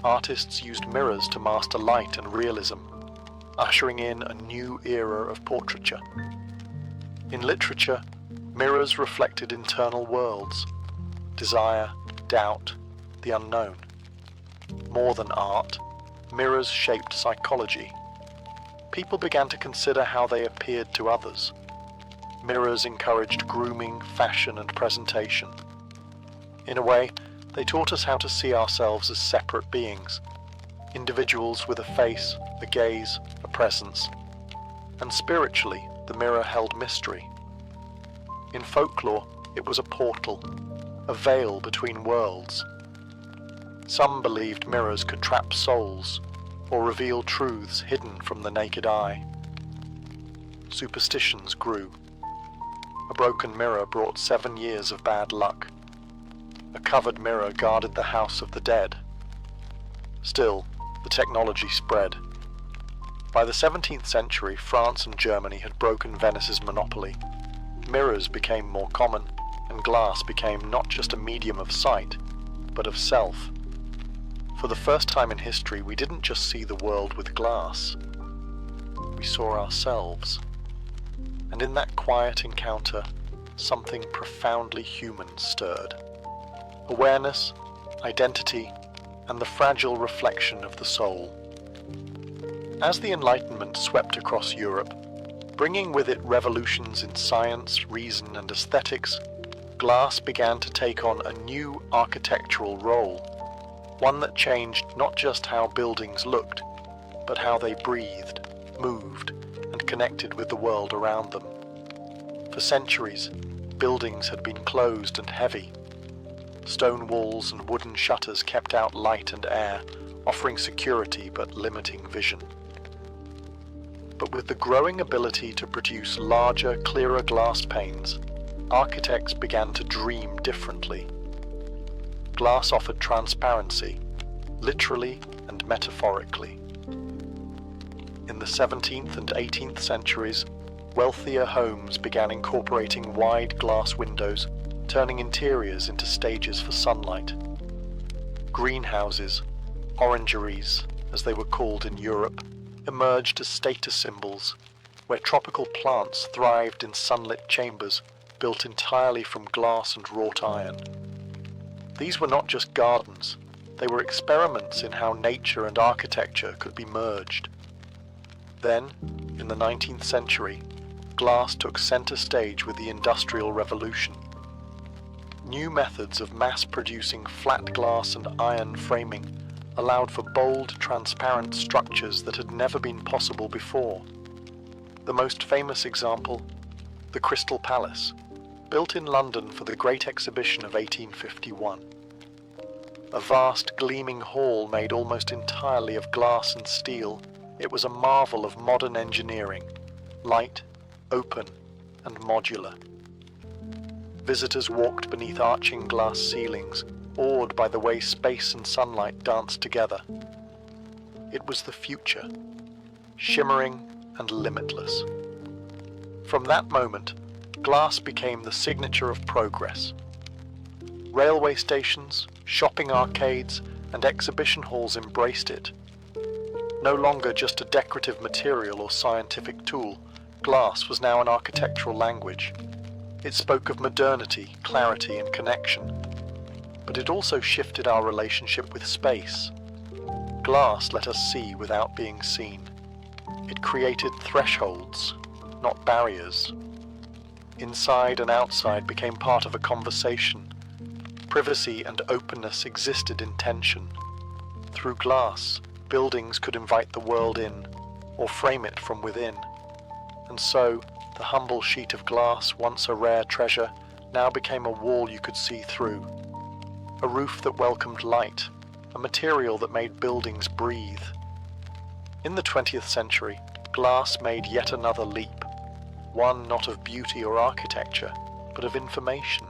Artists used mirrors to master light and realism, ushering in a new era of portraiture. In literature, mirrors reflected internal worlds: desire, doubt, the unknown. More than art, mirrors shaped psychology. People began to consider how they appeared to others. Mirrors encouraged grooming, fashion, and presentation. In a way, they taught us how to see ourselves as separate beings, individuals with a face, a gaze, a presence. And spiritually, the mirror held mystery. In folklore, it was a portal, a veil between worlds. Some believed mirrors could trap souls, or reveal truths hidden from the naked eye. Superstitions grew. A broken mirror brought 7 years of bad luck. A covered mirror guarded the house of the dead. Still, the technology spread. By the 17th century, France and Germany had broken Venice's monopoly. Mirrors became more common, and glass became not just a medium of sight, but of self. For the first time in history, we didn't just see the world with glass. We saw ourselves. And in that quiet encounter, something profoundly human stirred. Awareness, identity, and the fragile reflection of the soul. As the Enlightenment swept across Europe, bringing with it revolutions in science, reason, and aesthetics, glass began to take on a new architectural role, one that changed not just how buildings looked, but how they breathed, moved, and connected with the world around them. For centuries, buildings had been closed and heavy. Stone walls and wooden shutters kept out light and air, offering security but limiting vision. But with the growing ability to produce larger, clearer glass panes, architects began to dream differently. Glass offered transparency, literally and metaphorically. In the 17th and 18th centuries, wealthier homes began incorporating wide glass windows, turning interiors into stages for sunlight. Greenhouses, orangeries, as they were called in Europe, emerged as status symbols, where tropical plants thrived in sunlit chambers built entirely from glass and wrought iron. These were not just gardens, they were experiments in how nature and architecture could be merged. Then, in the 19th century, glass took center stage with the Industrial Revolution. New methods of mass-producing flat glass and iron framing allowed for bold, transparent structures that had never been possible before. The most famous example, the Crystal Palace, built in London for the Great Exhibition of 1851. A vast, gleaming hall made almost entirely of glass and steel, it was a marvel of modern engineering, light, open, and modular. Visitors walked beneath arching glass ceilings, awed by the way space and sunlight danced together. It was the future, shimmering and limitless. From that moment, glass became the signature of progress. Railway stations, shopping arcades, and exhibition halls embraced it. No longer just a decorative material or scientific tool, glass was now an architectural language. It spoke of modernity, clarity, and connection. But it also shifted our relationship with space. Glass let us see without being seen. It created thresholds, not barriers. Inside and outside became part of a conversation. Privacy and openness existed in tension. Through glass, buildings could invite the world in, or frame it from within. And so, the humble sheet of glass, once a rare treasure, now became a wall you could see through. A roof that welcomed light, a material that made buildings breathe. In the 20th century, glass made yet another leap, one not of beauty or architecture, but of information.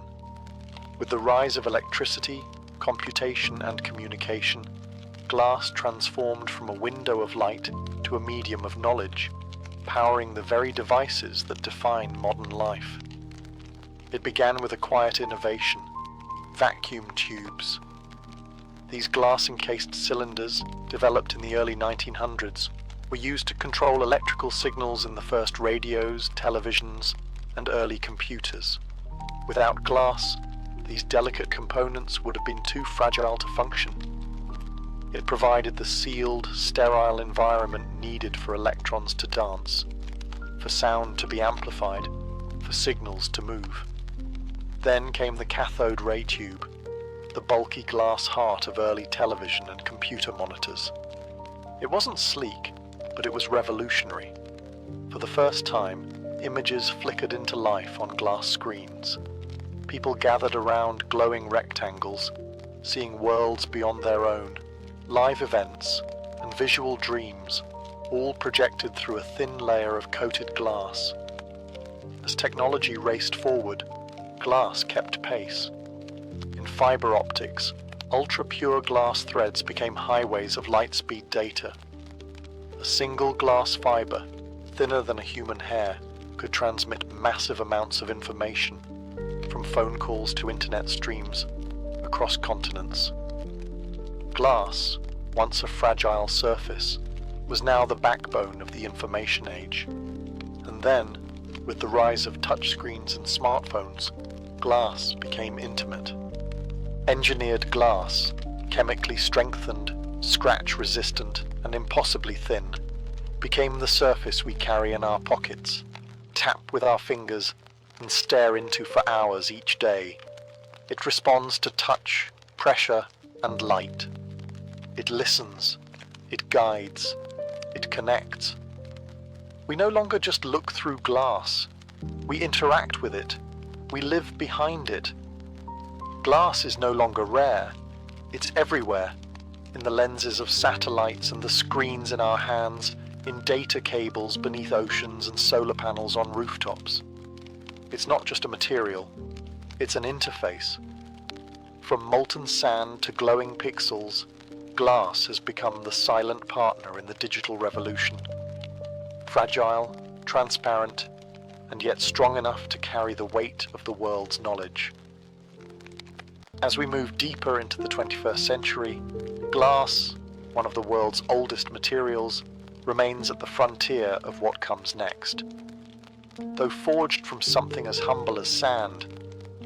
With the rise of electricity, computation, and communication, glass transformed from a window of light to a medium of knowledge, powering the very devices that define modern life. It began with a quiet innovation, vacuum tubes. These glass-encased cylinders, developed in the early 1900s, were used to control electrical signals in the first radios, televisions, and early computers. Without glass, these delicate components would have been too fragile to function. It provided the sealed, sterile environment needed for electrons to dance, for sound to be amplified, for signals to move. Then came the cathode ray tube, the bulky glass heart of early television and computer monitors. It wasn't sleek, but it was revolutionary. For the first time, images flickered into life on glass screens. People gathered around glowing rectangles, seeing worlds beyond their own, live events, and visual dreams, all projected through a thin layer of coated glass. As technology raced forward, glass kept pace. In fiber optics, ultra-pure glass threads became highways of light-speed data. A single glass fiber, thinner than a human hair, could transmit massive amounts of information, from phone calls to internet streams, across continents. Glass, once a fragile surface, was now the backbone of the information age. And then, with the rise of touchscreens and smartphones, glass became intimate. Engineered glass, chemically strengthened, scratch-resistant, and impossibly thin, became the surface we carry in our pockets, tap with our fingers, and stare into for hours each day. It responds to touch, pressure, and light. It listens, it guides, it connects. We no longer just look through glass. We interact with it. We live behind it. Glass is no longer rare. It's everywhere, in the lenses of satellites and the screens in our hands, in data cables beneath oceans and solar panels on rooftops. It's not just a material, it's an interface. From molten sand to glowing pixels, glass has become the silent partner in the digital revolution. Fragile, transparent, and yet strong enough to carry the weight of the world's knowledge. As we move deeper into the 21st century, glass, one of the world's oldest materials, remains at the frontier of what comes next. Though forged from something as humble as sand,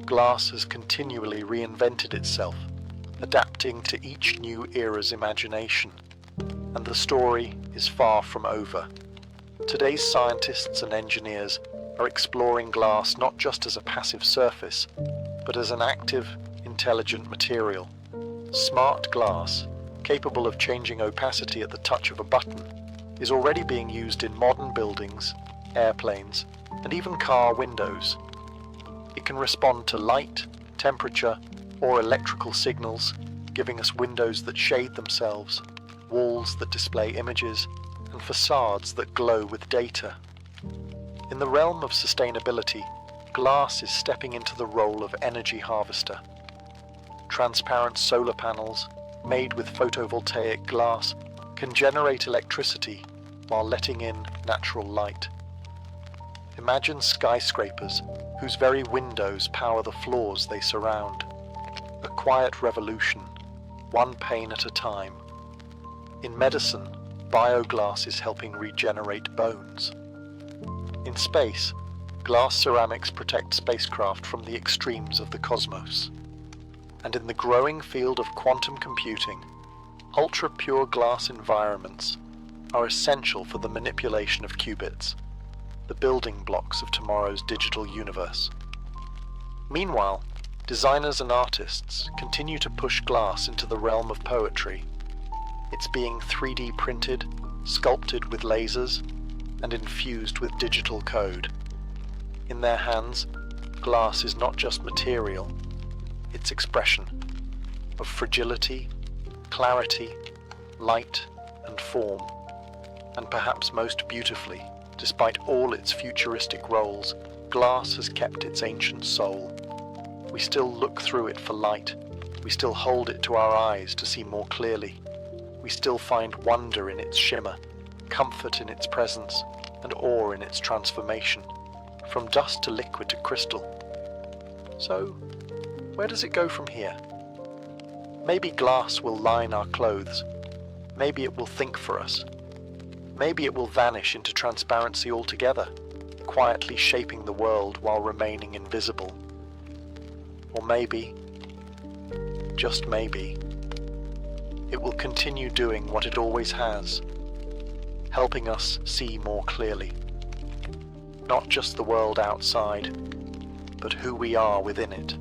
glass has continually reinvented itself, adapting to each new era's imagination. And the story is far from over. Today's scientists and engineers are exploring glass not just as a passive surface, but as an active, intelligent material. Smart glass, capable of changing opacity at the touch of a button, is already being used in modern buildings, airplanes, and even car windows. It can respond to light, temperature, or electrical signals, giving us windows that shade themselves, walls that display images, and facades that glow with data. In the realm of sustainability, glass is stepping into the role of energy harvester. Transparent solar panels, made with photovoltaic glass, can generate electricity while letting in natural light. Imagine skyscrapers whose very windows power the floors they surround. A quiet revolution, one pane at a time. In medicine, bioglass is helping regenerate bones. In space, glass ceramics protect spacecraft from the extremes of the cosmos. And in the growing field of quantum computing, ultra-pure glass environments are essential for the manipulation of qubits, the building blocks of tomorrow's digital universe. Meanwhile, designers and artists continue to push glass into the realm of poetry. It's being 3D printed, sculpted with lasers, and infused with digital code. In their hands, glass is not just material, it's expression of fragility, clarity, light, and form. And perhaps most beautifully, despite all its futuristic roles, glass has kept its ancient soul. We still look through it for light. We still hold it to our eyes to see more clearly. We still find wonder in its shimmer, comfort in its presence, and awe in its transformation, from dust to liquid to crystal. So, where does it go from here? Maybe glass will line our clothes. Maybe it will think for us. Maybe it will vanish into transparency altogether, quietly shaping the world while remaining invisible. Or maybe, just maybe, it will continue doing what it always has, helping us see more clearly. Not just the world outside, but who we are within it.